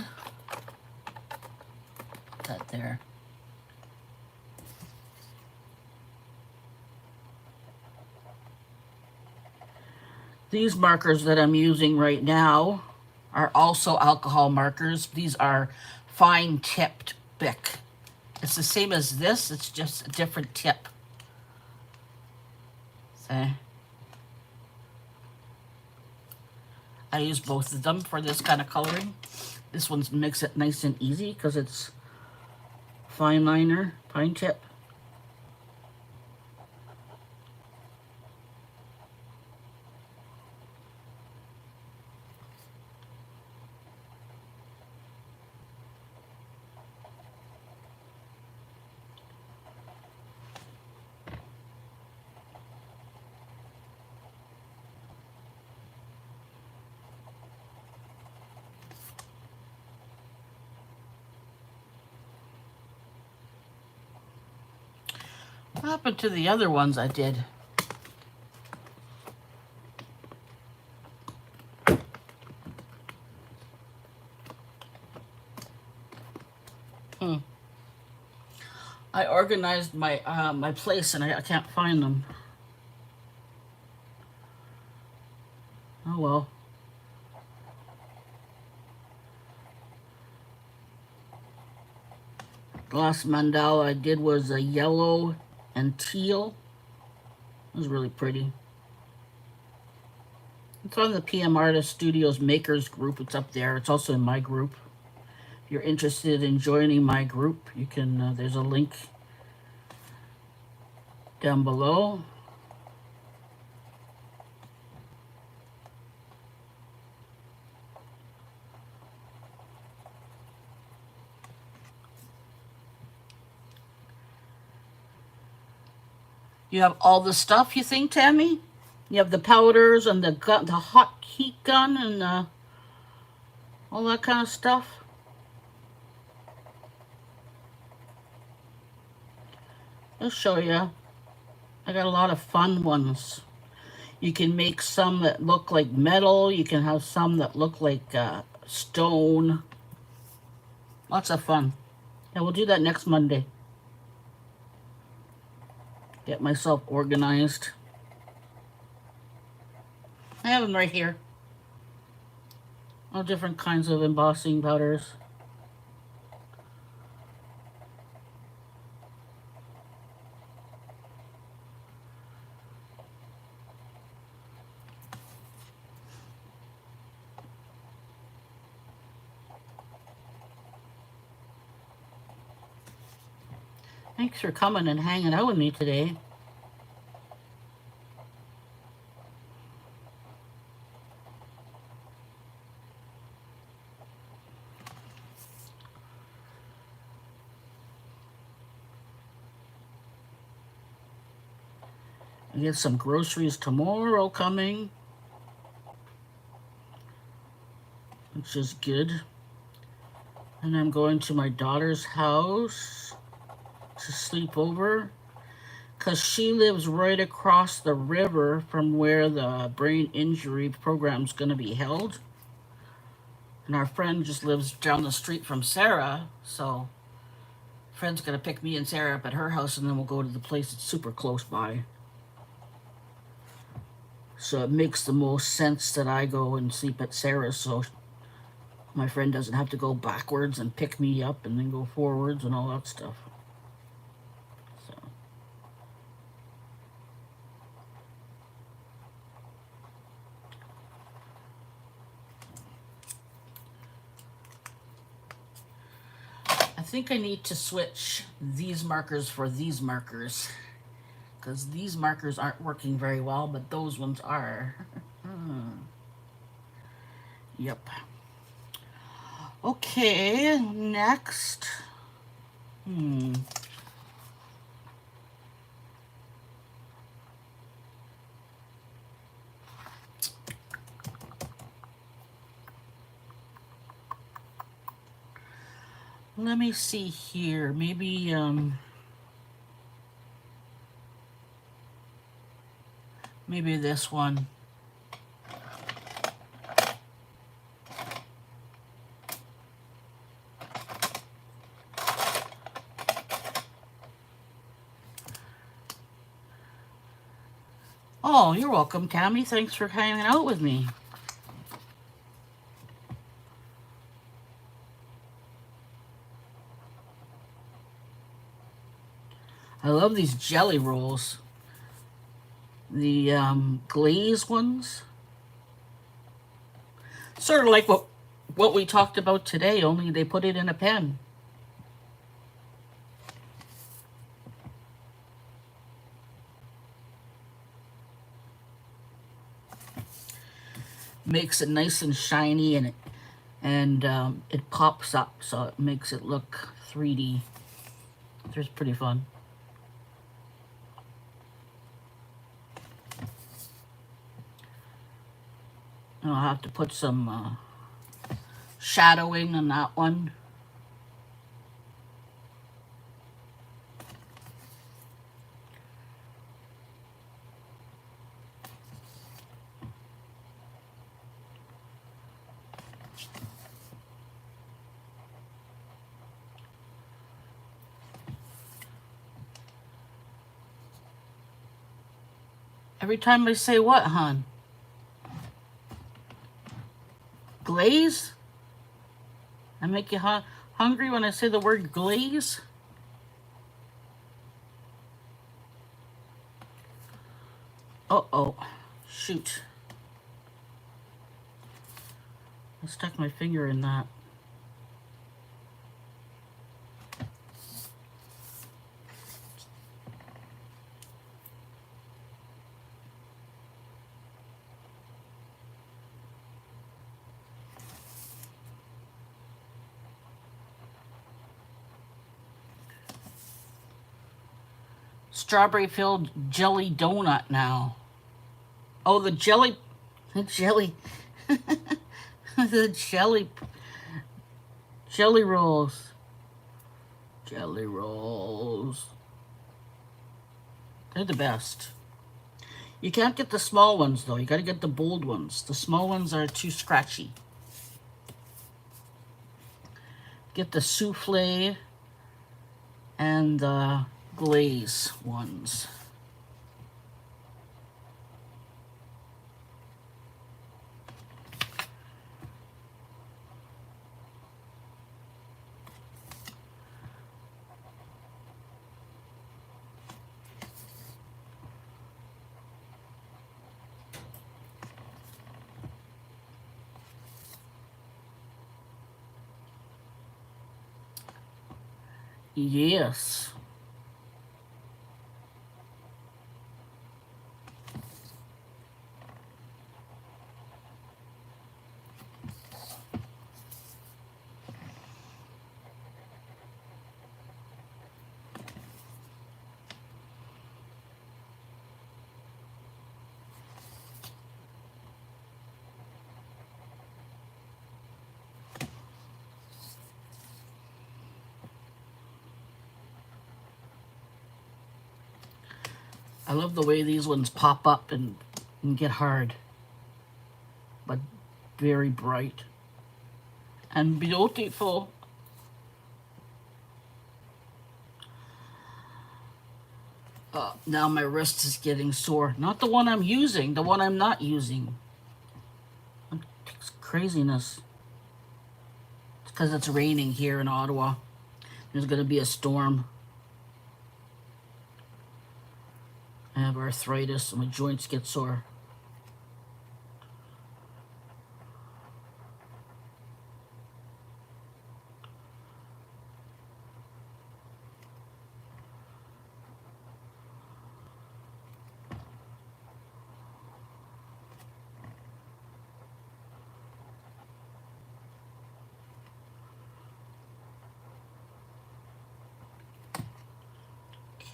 That there. These markers that I'm using right now are also alcohol markers. These are fine tipped Bic. It's the same as this, it's just a different tip. See? I use both of them for this kind of coloring. This one makes it nice and easy because it's fine liner, fine tip. What happened to the other ones I did? I organized my my place and I can't find them. Oh well. The last mandala I did was a yellow and teal. It was really pretty. It's on the PM Artist Studios Makers group. It's up there. It's also in my group. If you're interested in joining my group, you can. There's a link down below. You have all the stuff, you think, Tammy? You have the powders and the gun, the hot heat gun, and all that kind of stuff. I'll show you. I got a lot of fun ones. You can make some that look like metal. You can have some that look like stone. Lots of fun. Yeah, we'll do that next Monday. Get myself organized. I have them right here. All different kinds of embossing powders. Thanks for coming and hanging out with me today. I get some groceries tomorrow coming, which is good. And I'm going to my daughter's house to sleep over because she lives right across the river from where the brain injury program's going to be held. And our friend just lives down the street from Sarah, so friend's going to pick me and Sarah up at her house, and then we'll go to the place that's super close by. So it makes the most sense that I go and sleep at Sarah's, so my friend doesn't have to go backwards and pick me up and then go forwards and all that stuff. So I think I need to switch these markers for these markers because these markers aren't working very well, but those ones are. Yep. Okay, next. Let me see here. Maybe maybe this one. Oh, you're welcome, Tammy. Thanks for hanging out with me. I love these jelly rolls. The glaze ones. Sort of like what we talked about today, only they put it in a pen. Makes it nice and shiny, and it pops up, so it makes it look 3D. It's pretty fun. I'll have to put some shadowing on that one. Every time I say what, hon? Glaze? I make you hungry when I say the word glaze? Uh-oh. Shoot. I stuck my finger in that. strawberry filled jelly donut now. Oh, the jelly, the jelly, the jelly rolls. Jelly rolls. They're the best. You can't get the small ones though. You gotta get the bold ones. The small ones are too scratchy. Get the souffle and the glaze ones. Yes. I love the way these ones pop up and get hard, but very bright and beautiful. Now my wrist is getting sore. Not the one I'm using, the one I'm not using. It's craziness. It's because it's raining here in Ottawa. There's going to be a storm. I have arthritis and my joints get sore.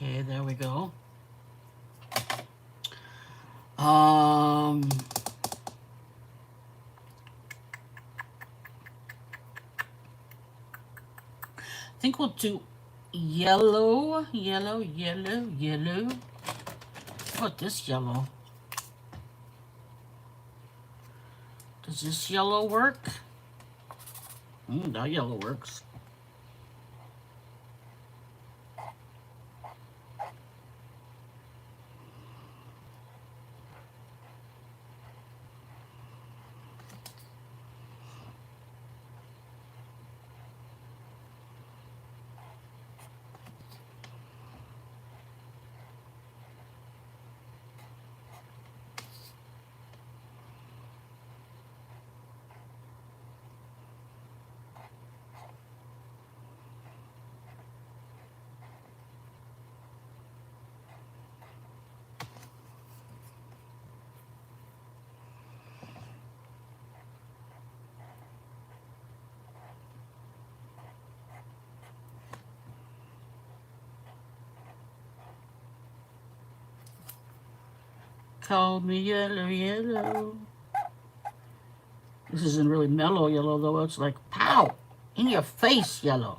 Okay, there we go. I think we'll do yellow. How about this yellow? Does this yellow work? That yellow works. Call me yellow. This isn't really mellow yellow though. It's like pow, in your face yellow.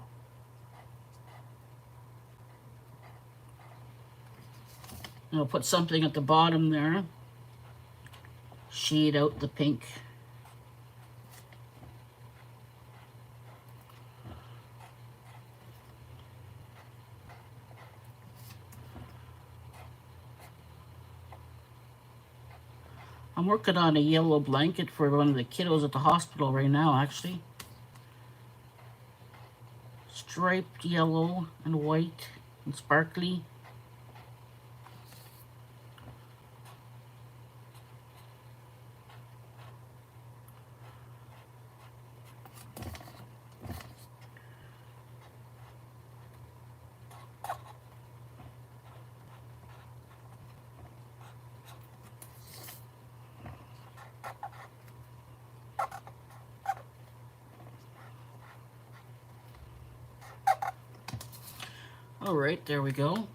I'll put something at the bottom there. Shade out the pink. I'm working on a yellow blanket for one of the kiddos at the hospital right now, actually. Striped yellow and white and sparkly. All right, there we go.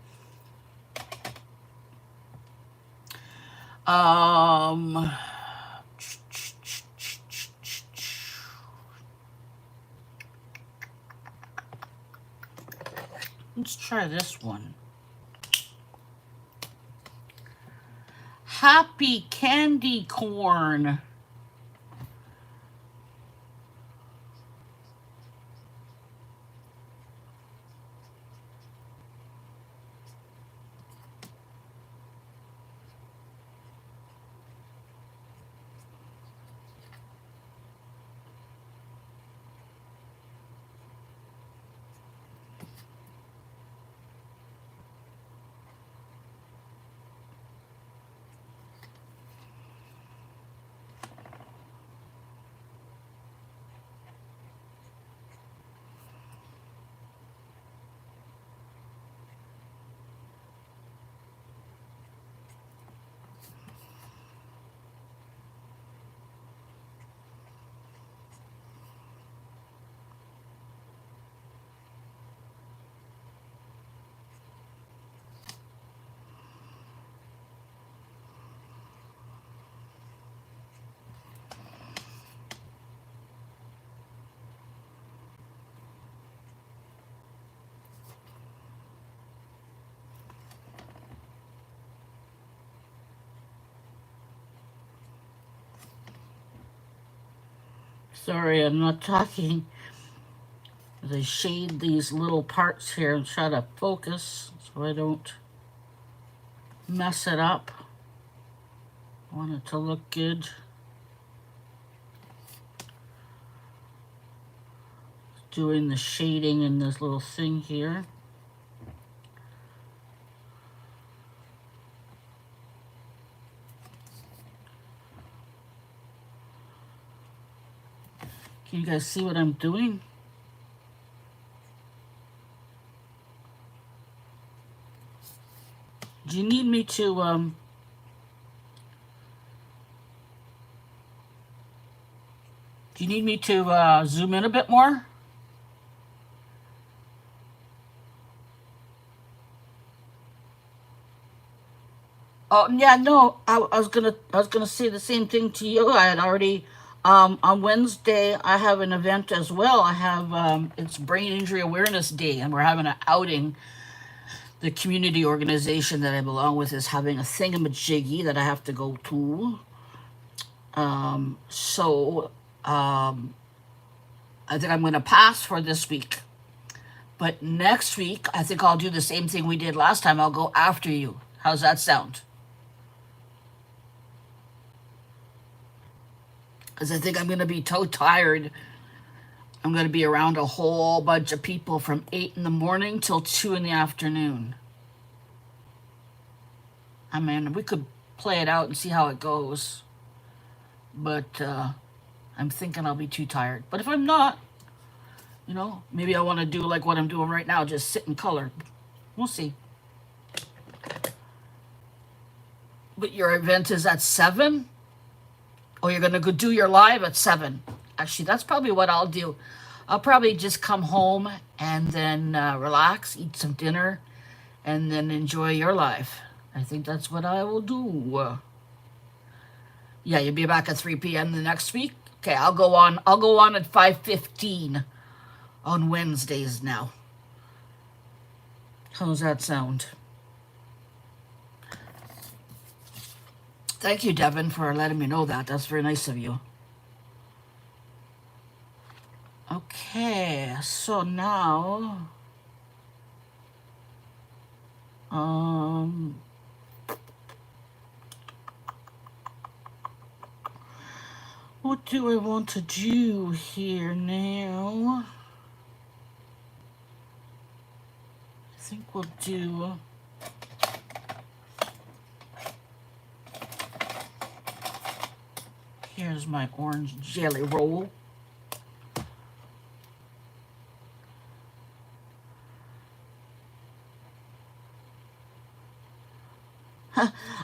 Um, let's try this one. Happy candy corn. Sorry, I'm not talking. They shade these little parts here and try to focus so I don't mess it up. I want it to look good. Doing the shading in this little thing here. Can you guys see what I'm doing? Do you need me to zoom in a bit more? Oh yeah, no. I was gonna say the same thing to you. I had already on Wednesday I have an event as well. I have it's Brain Injury Awareness Day, and we're having an outing. The community organization that I belong with is having a thingamajiggy that I have to go to. So I think I'm gonna pass for this week. But next week, I think I'll do the same thing we did last time. I'll go after you. How's that sound? Because I think I'm going to be so tired. I'm going to be around a whole bunch of people from 8 in the morning till 2 in the afternoon. I mean, we could play it out and see how it goes. But I'm thinking I'll be too tired. But if I'm not, maybe I want to do like what I'm doing right now, just sit and color. We'll see. But your event is at 7? Or you're going to go do your live at 7? Actually, that's probably what I'll do. I'll probably just come home and then relax, eat some dinner, and then enjoy your live. I think that's what I will do. Yeah, you'll be back at 3 p.m. the next week. Okay, I'll go on. I'll go on at 5:15 on Wednesdays now. How's that sound? Thank you, Devin, for letting me know that. That's very nice of you. Okay, so now, what do I want to do here now? I think we'll do. Here's my orange jelly roll.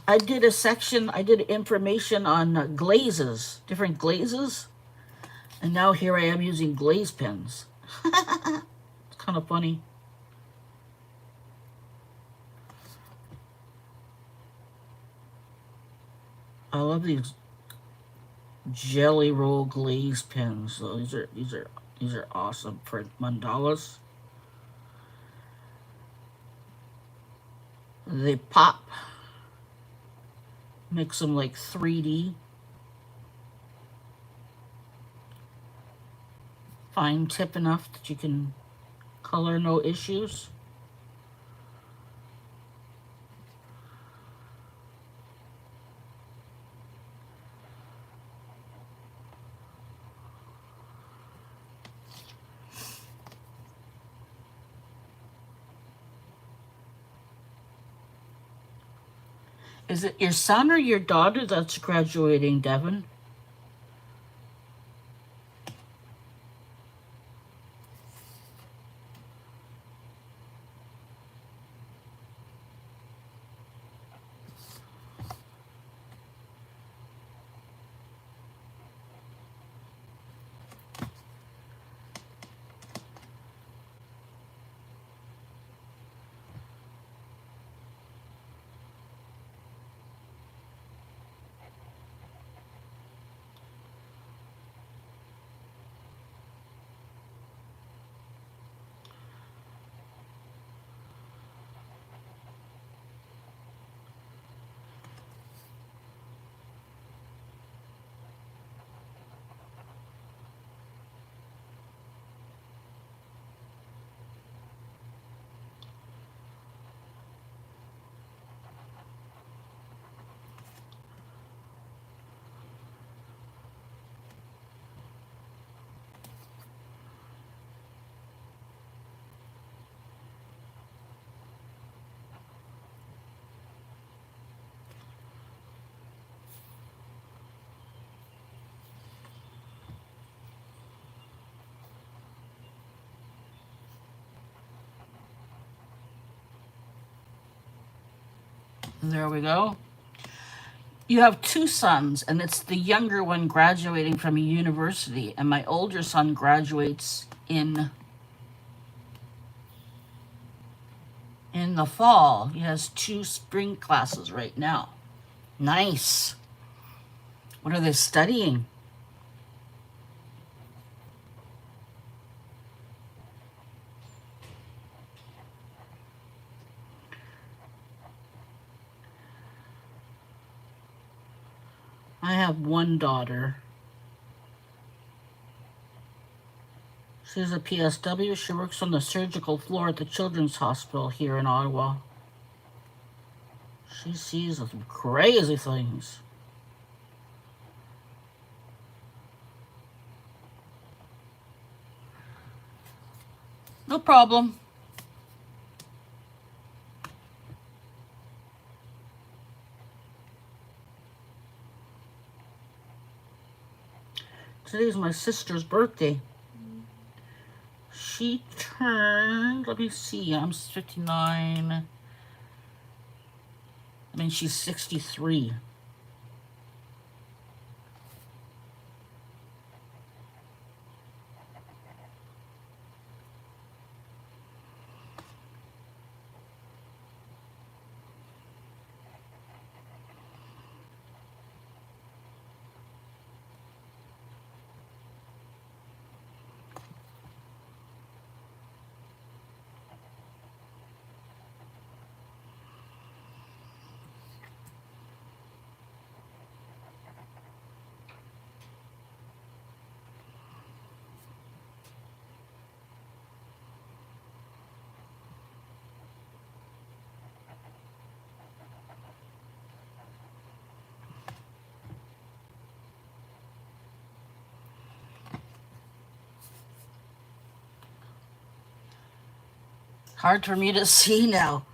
I did a section, I did information on glazes, different glazes. And now here I am using glaze pens. It's kind of funny. I love these jelly roll glaze pens. So these are awesome for mandalas. They pop. Makes them like 3D. Fine tip enough that you can color no issues. Is it your son or your daughter that's graduating, Devin? There we go. You have two sons, and it's the younger one graduating from a university, and my older son graduates in the fall. He has two spring classes right now. Nice. What are they studying? I have one daughter. She's a PSW. She works on the surgical floor at the Children's Hospital here in Ottawa. She sees some crazy things. No problem. Today's my sister's birthday. She turned, let me see, I'm 59. I mean, she's 63. Hard for me to see now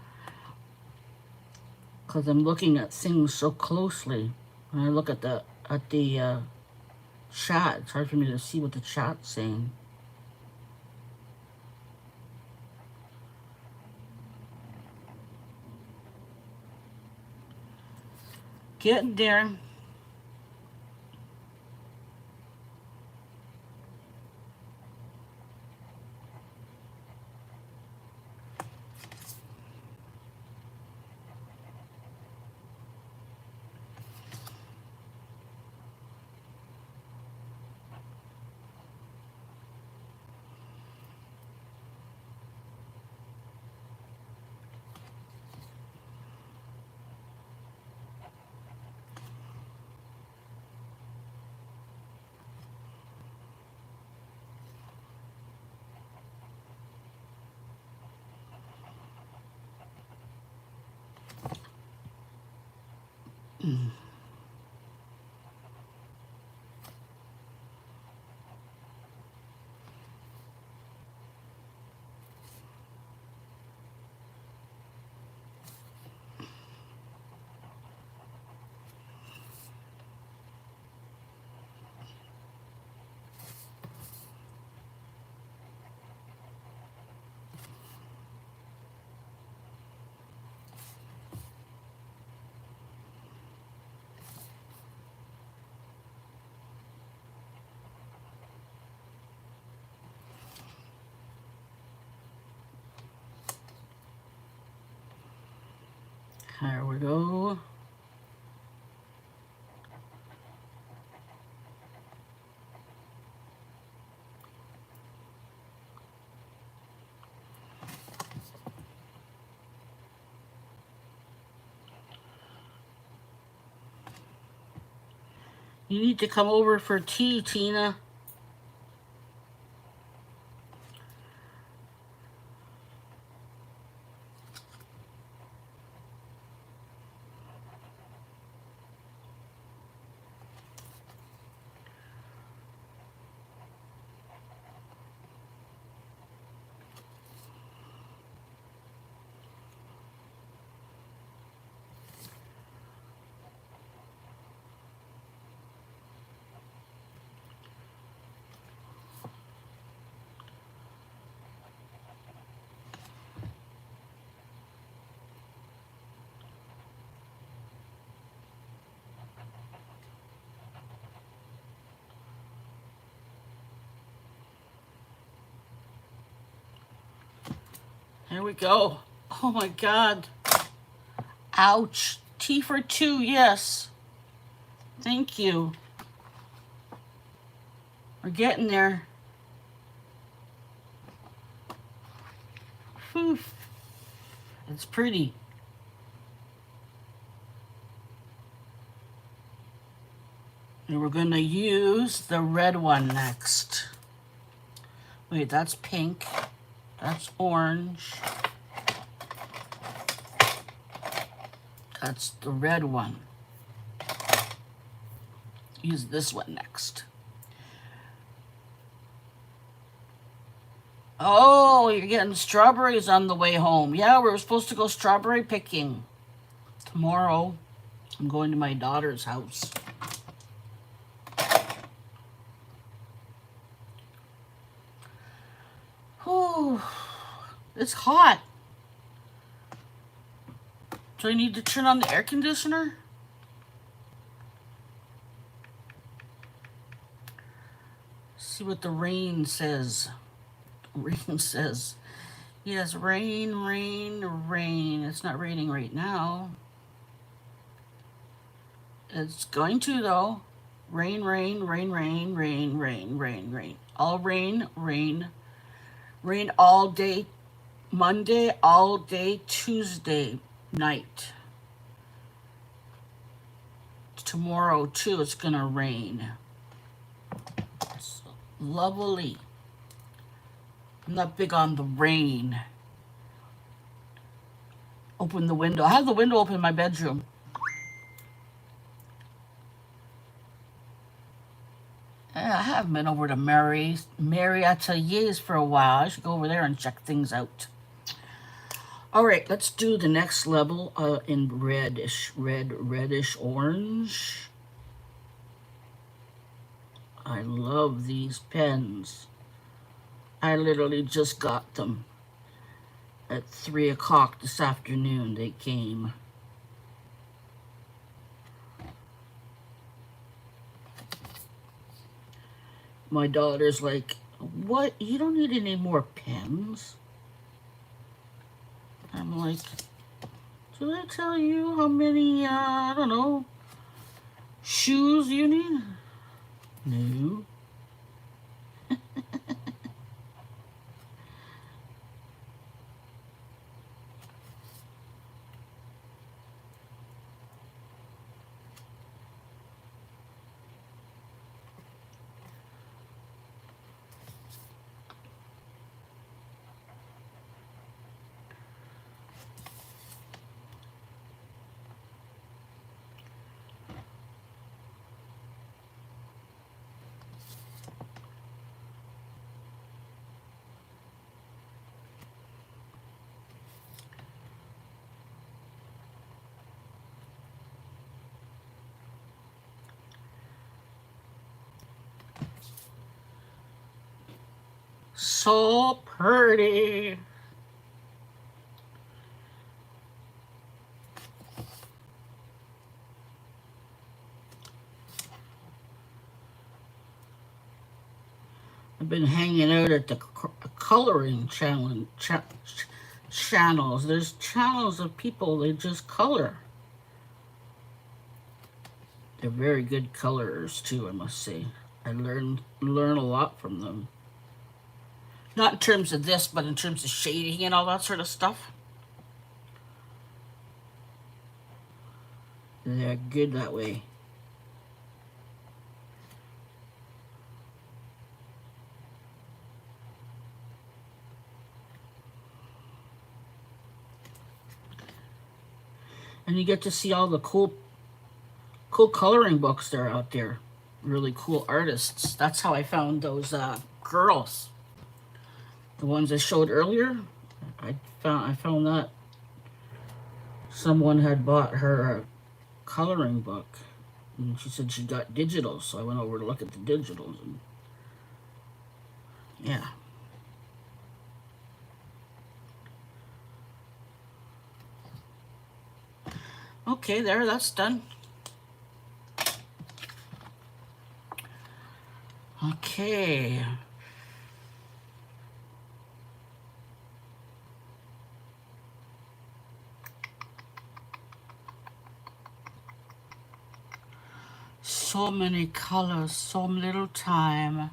because I'm looking at things so closely. When I look at the chat, it's hard for me to see what the chat's saying. Getting there. There we go. You need to come over for tea, Tina. Here we go. Oh my God. Ouch. Tea for two, yes. Thank you. We're getting there. Whew. It's pretty. And we're going to use the red one next. Wait, that's pink. That's orange. That's the red one. Use this one next. Oh, you're getting strawberries on the way home. Yeah, we were supposed to go strawberry picking tomorrow. I'm going to my daughter's house. Whew, it's hot. Do I need to turn on the air conditioner? See what the rain says. Rain says, yes, rain, rain, rain. It's not raining right now. It's going to though. Rain, rain, rain, rain, rain, rain, rain, rain. All rain, rain. Rain all day Monday, all day Tuesday night. Tomorrow too, it's gonna rain. It's lovely. I'm not big on the rain. Open the window. I have the window open in my bedroom. Yeah, I haven't been over to Mary Atelier's for a while. I should go over there and check things out. All right, let's do the next level in reddish orange. I love these pens. I literally just got them at 3 o'clock this afternoon. They came. My daughter's like, what? You don't need any more pens? I'm like, did I tell you how many, I don't know, shoes you need? No. so pretty. I've been hanging out at the coloring channels. There's channels of people, they just color. They're very good colorers too, I must say. I learn a lot from them. Not in terms of this, but in terms of shading and all that sort of stuff. They're good that way. And you get to see all the cool coloring books that are out there. Really cool artists. That's how I found those girls. The ones I showed earlier. I found that someone had bought her a coloring book. And she said she got digital, so I went over to look at the digitals. And yeah. Okay, that's done. Okay. So many colors, so little time.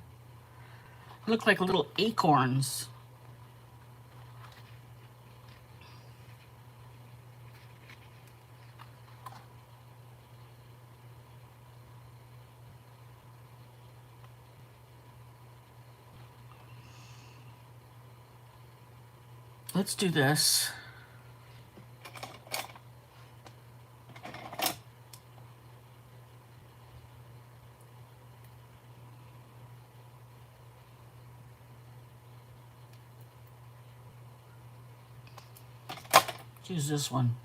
Look like little acorns. Let's do this. Use this one.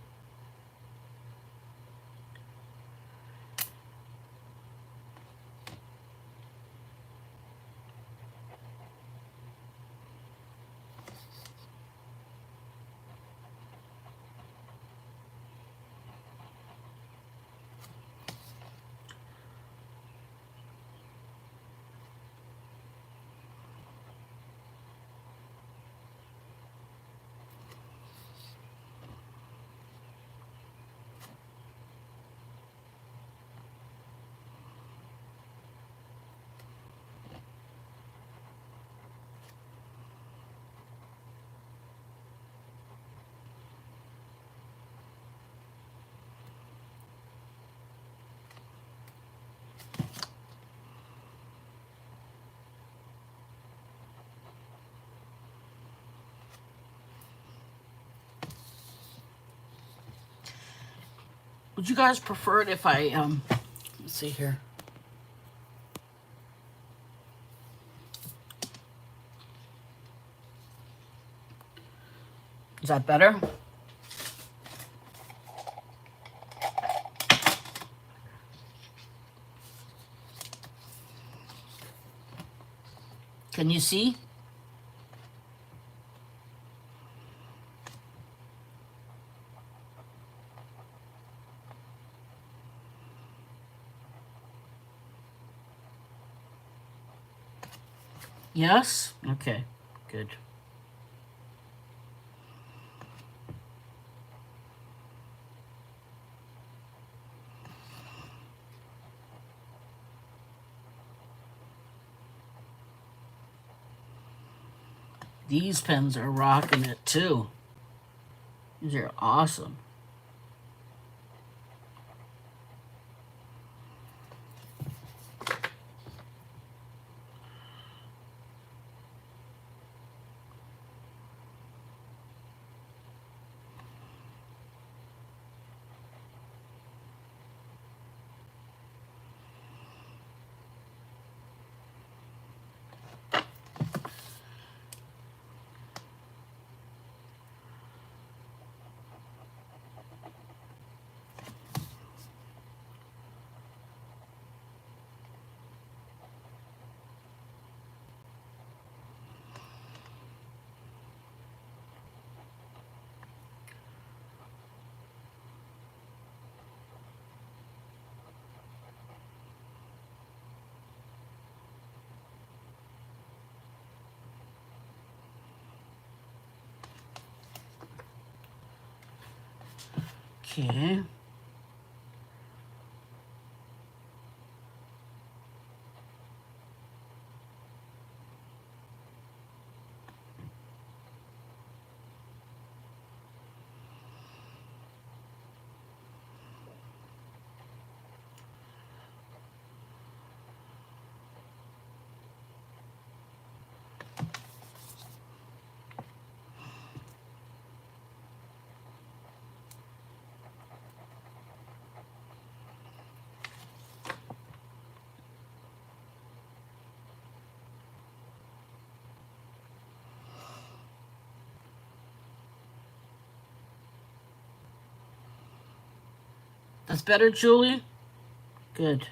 Would you guys prefer it if I, let's see here. Is that better? Can you see? Yes? Okay, good. These pens are rocking it too. These are awesome. Okay. That's better, Julie? Good.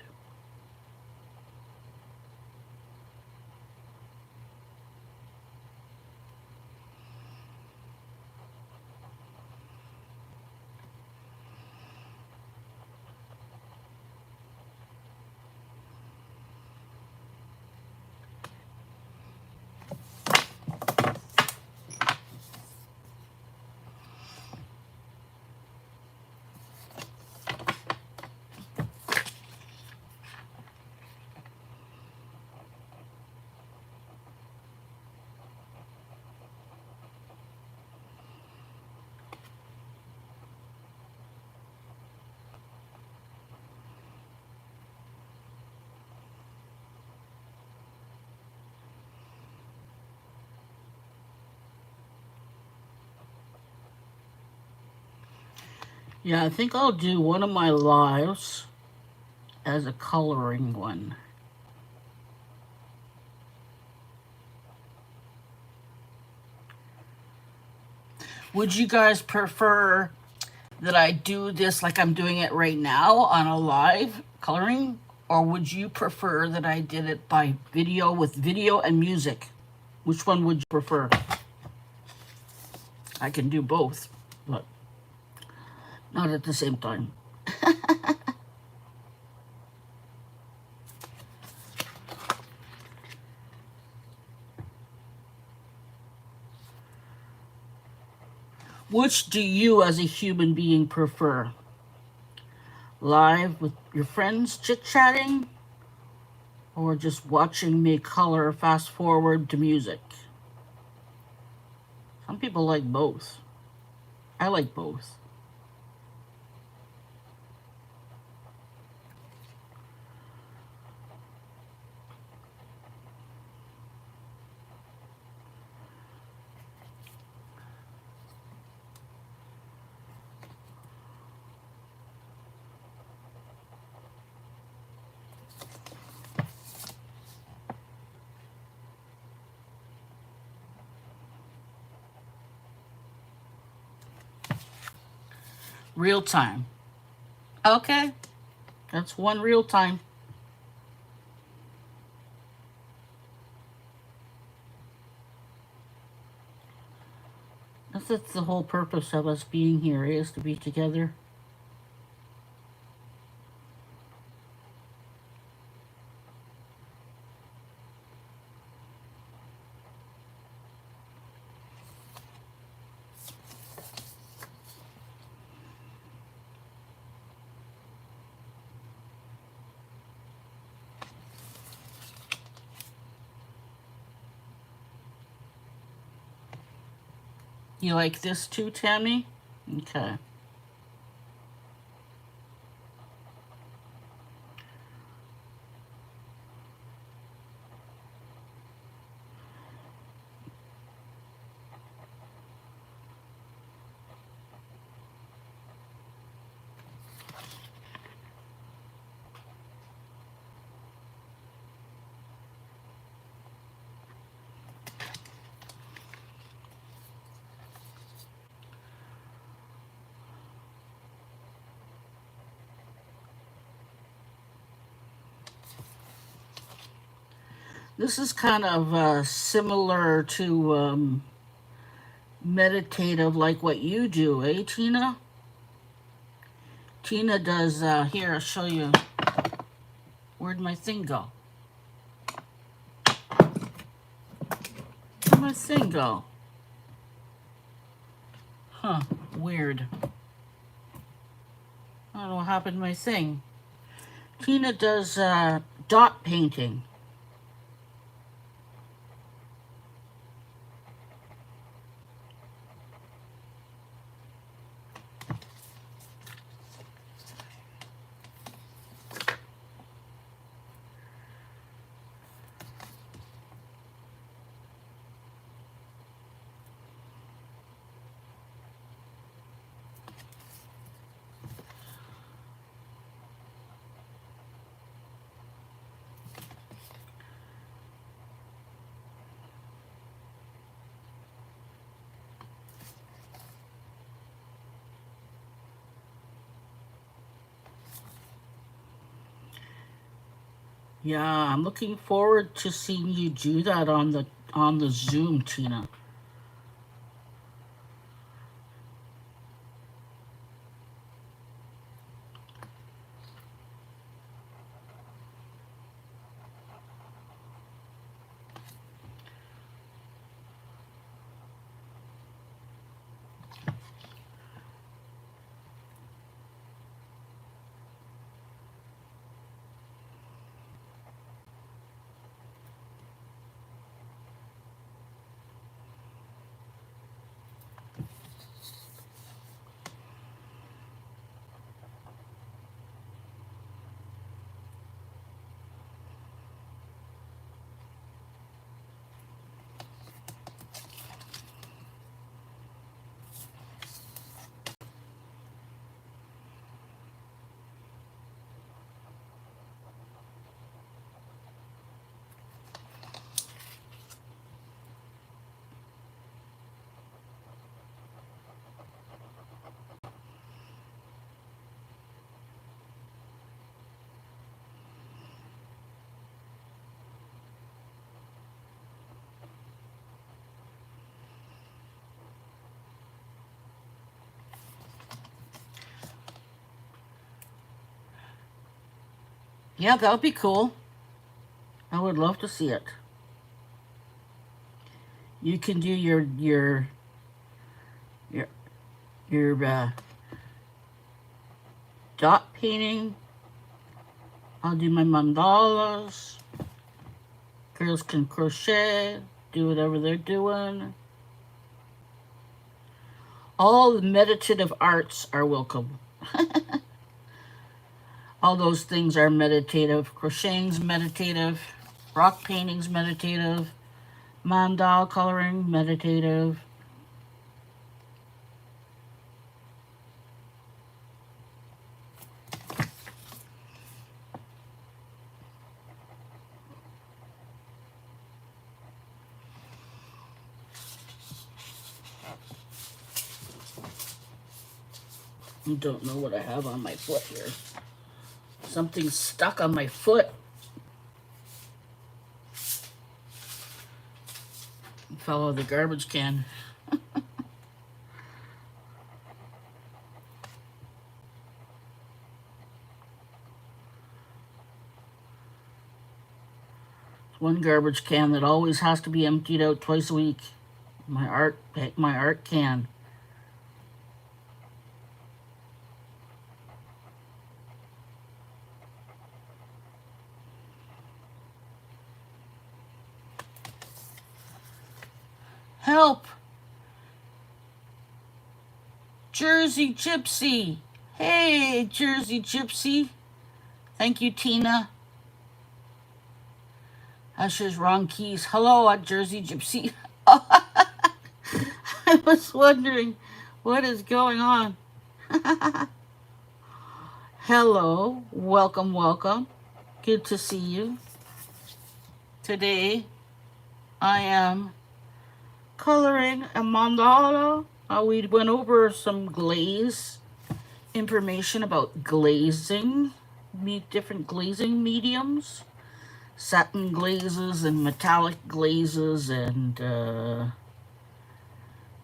Yeah, I think I'll do one of my lives as a coloring one. Would you guys prefer that I do this like I'm doing it right now on a live coloring? Or would you prefer that I did it by video with video and music? Which one would you prefer? I can do both, but not at the same time. Which do you as a human being prefer? Live with your friends chit-chatting? Or just watching me color fast forward to music? Some people like both. I like both. Real time. Okay. That's one real time. That's the whole purpose of us being here, is to be together. You like this too, Tammy? Okay. This is kind of similar to meditative, like what you do, eh, Tina? Tina does, here, I'll show you. Where'd my thing go? Where'd my thing go? Huh, weird. I don't know what happened to my thing. Tina does dot painting. Yeah, I'm looking forward to seeing you do that on the Zoom, Tina. Yeah, that would be cool. I would love to see it. You can do your your dot painting. I'll do my mandalas. Girls can crochet, do whatever they're doing. All the meditative arts are welcome. All those things are meditative. Crocheting's meditative. Rock painting's meditative. Mandala coloring, meditative. I don't know what I have on my foot here. Something's stuck on my foot. It fell out of the garbage can. One garbage can that always has to be emptied out twice a week. My art can. Help! Jersey Gypsy! Hey, Jersey Gypsy! Thank you, Tina. Usher's wrong keys. Hello, Jersey Gypsy. I was wondering what is going on. Hello, welcome, welcome. Good to see you. Today, I am coloring a mandala. We went over some glaze information about glazing, different glazing mediums, satin glazes and metallic glazes, and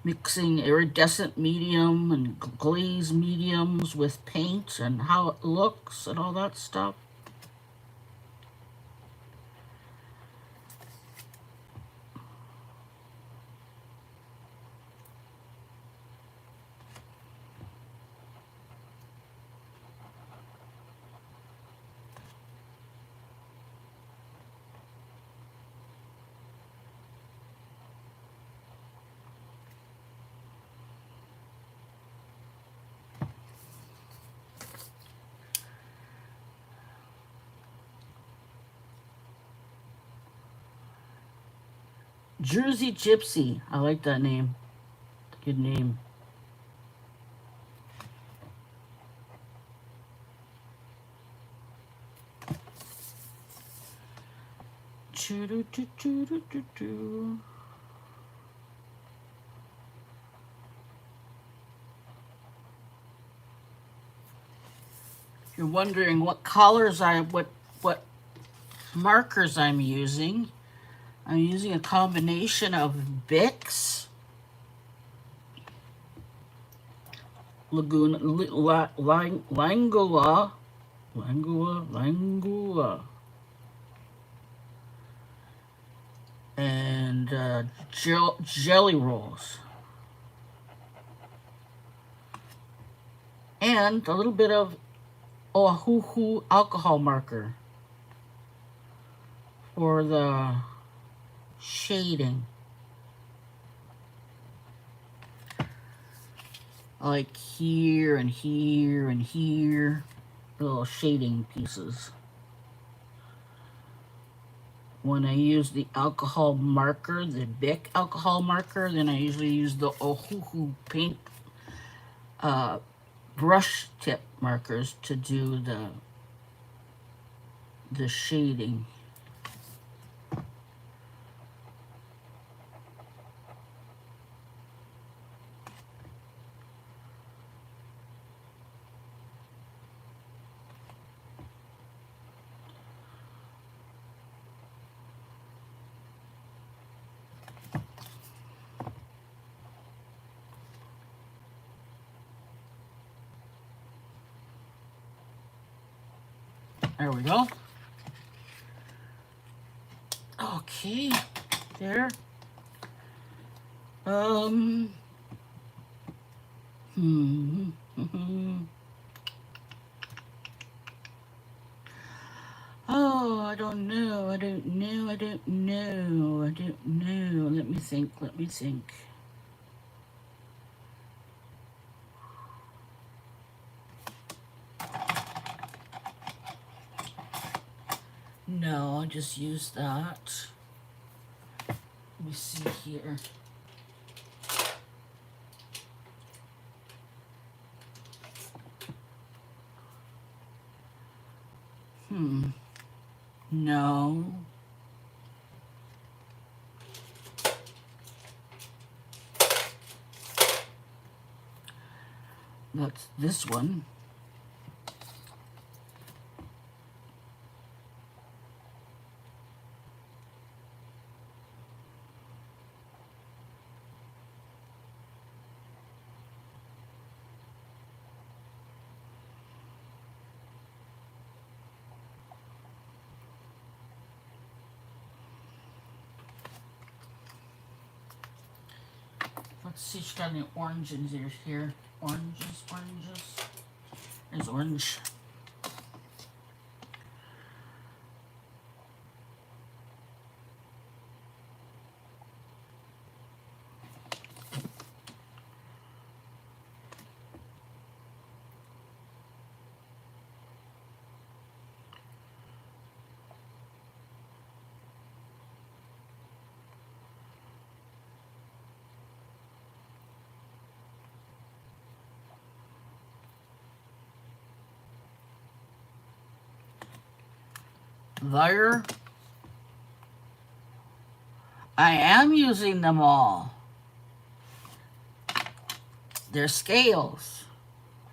mixing iridescent medium and glaze mediums with paint and how it looks and all that stuff. Jersey Gypsy. I like that name. Good name. Choo-doo-doo-doo-doo-doo-doo. If you're wondering what colors what markers I'm using a combination of Bics, Laguna, Langula, and jelly rolls, and a little bit of Oahu alcohol marker for the shading. Like here and here and here, little shading pieces. When I use the alcohol marker, the Bic alcohol marker, then I usually use the Oahu paint brush tip markers to do the shading. There we go. Okay, there. Oh, I don't know. Let me think. No, I'll just use that. Let me see here. No. That's this one. Let's see, she's got any oranges here. Oranges. There's orange. There. I am using them all. They're scales.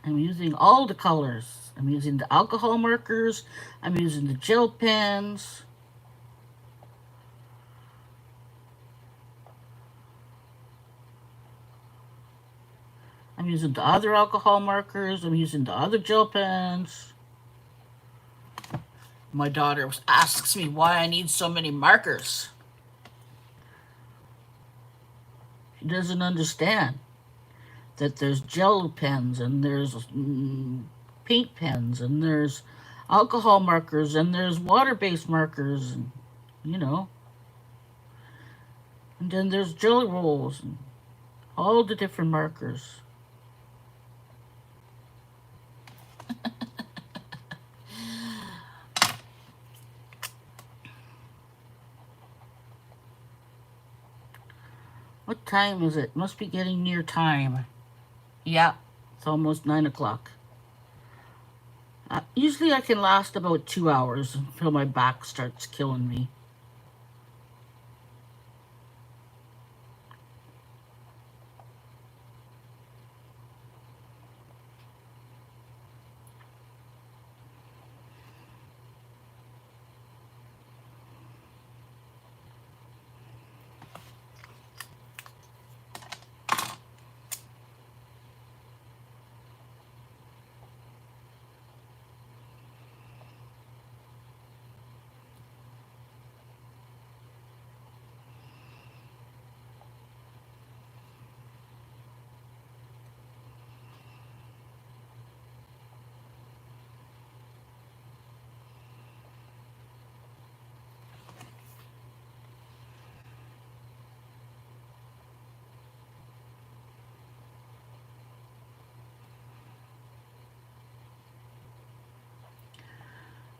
I'm using all the colors. I'm using the alcohol markers. I'm using the gel pens. I'm using the other alcohol markers. I'm using the other gel pens. My daughter asks me why I need so many markers. She doesn't understand that there's gel pens and there's paint pens and there's alcohol markers and there's water-based markers, and and then there's jelly rolls and all the different markers. What time is it? Must be getting near time. Yeah, it's almost 9 o'clock. Usually I can last about 2 hours until my back starts killing me.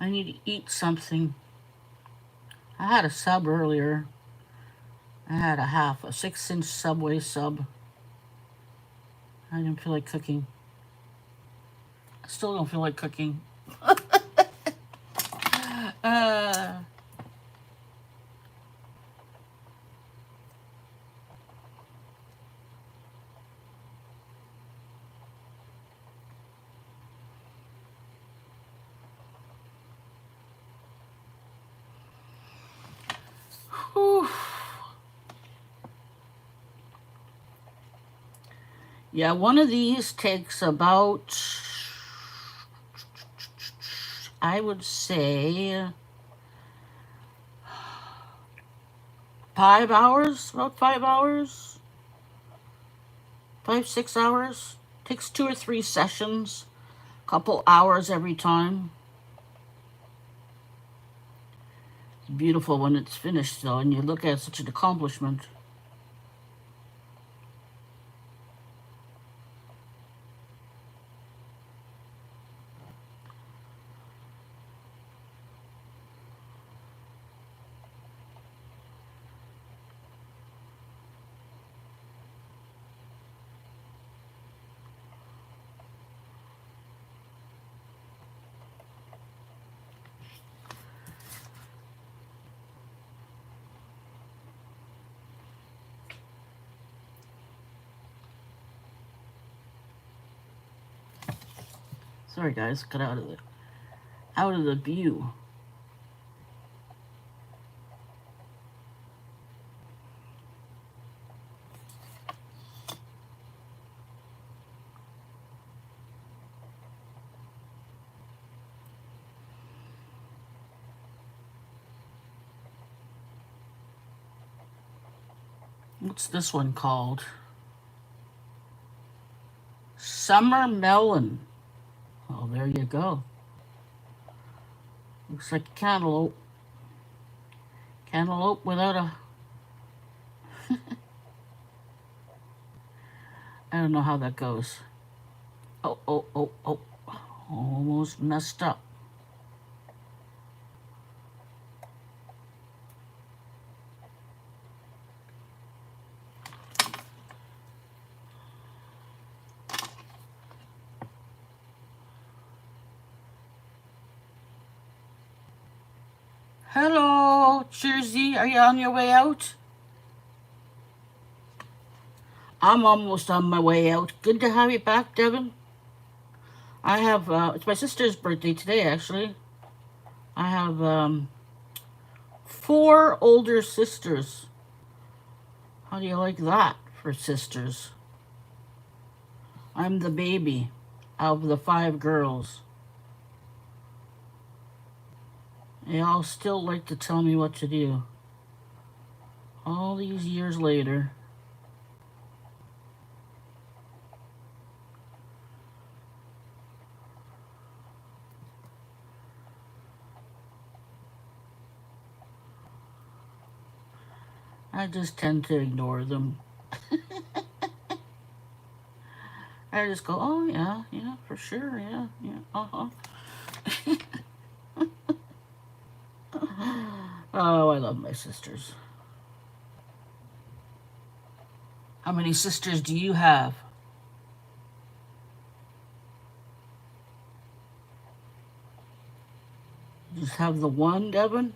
I need to eat something. I had a sub earlier. I had a 6-inch Subway sub. I didn't feel like cooking. I still don't feel like cooking. uh, whew. Yeah, one of these takes about, I would say, 5 hours, about 5 hours, 5, 6 hours. Takes 2 or 3 sessions, couple hours every time. It's beautiful when it's finished, though, and you look at such an accomplishment. Sorry, guys, got out of the view. What's this one called? Summer Melon. Oh, there you go. Looks like cantaloupe. Cantaloupe without a... I don't know how that goes. Oh, oh, oh, oh. Almost messed up. Hello, Jersey. Are you on your way out? I'm almost on my way out. Good to have you back, Devin. I have, it's my sister's birthday today, actually. I have 4 older sisters. How do you like that for sisters? I'm the baby of the 5 girls. They all still like to tell me what to do. All these years later. I just tend to ignore them. I just go, oh, yeah, yeah, for sure, yeah, yeah, uh-huh. Oh, I love my sisters. How many sisters do you have? You just have the one, Devin?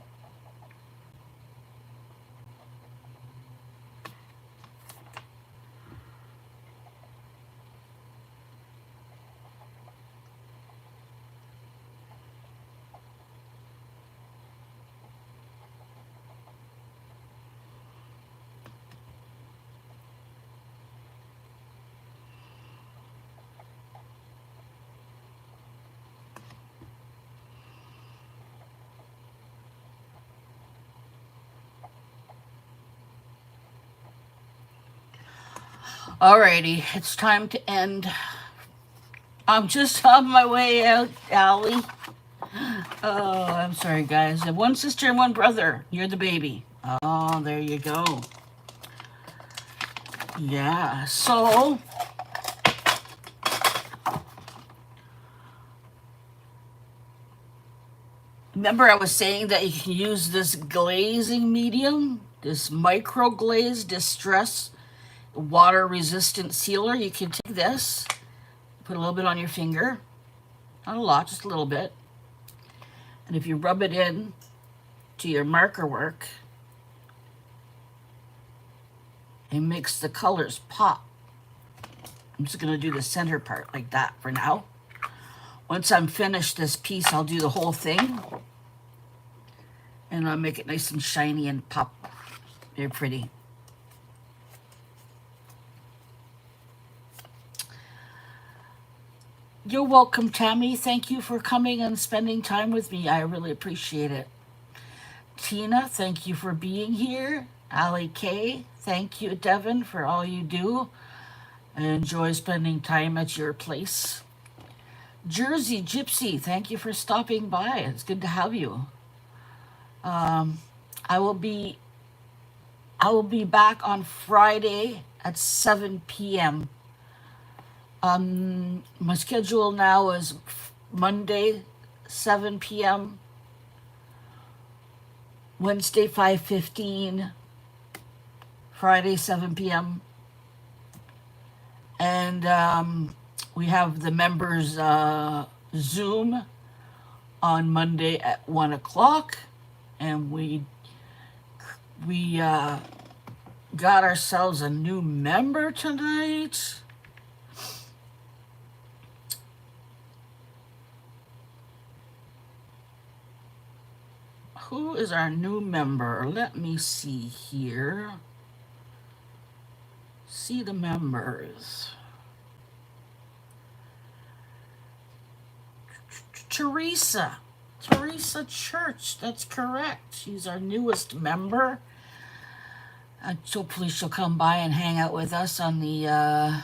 Alrighty, it's time to end. I'm just on my way out, Allie. Oh, I'm sorry, guys. I have one sister and one brother. You're the baby. Oh, there you go. Yeah, so remember I was saying that you can use this glazing medium, this micro glaze distress water resistant sealer. You can take this, put a little bit on your finger, not a lot, just a little bit. And if you rub it in to your marker work, it makes the colors pop. I'm just gonna do the center part like that for now. Once I'm finished this piece, I'll do the whole thing. And I'll make it nice and shiny and pop. Very pretty. You're welcome, Tammy. Thank you for coming and spending time with me. I really appreciate it. Tina, thank you for being here. Allie K, thank you, Devin, for all you do. I enjoy spending time at your place. Jersey Gypsy, thank you for stopping by. It's good to have you. I will be back on Friday at 7 p.m. My schedule now is Monday 7 p.m., Wednesday 5:15, Friday 7 p.m. And we have the members Zoom on Monday at 1 o'clock, and we got ourselves a new member tonight. Who is our new member? Let me see here. See the members. Teresa Church, that's correct. She's our newest member. Hopefully she'll come by and hang out with us on the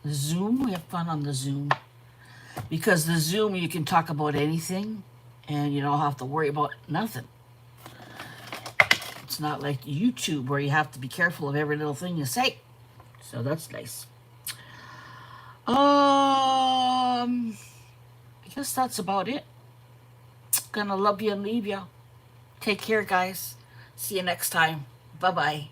Zoom. We have fun on the Zoom. Because the Zoom, you can talk about anything, and you don't have to worry about nothing. It's not like YouTube where you have to be careful of every little thing you say. So that's nice. I guess that's about it. Gonna love you and leave you. Take care, guys. See you next time. Bye-bye.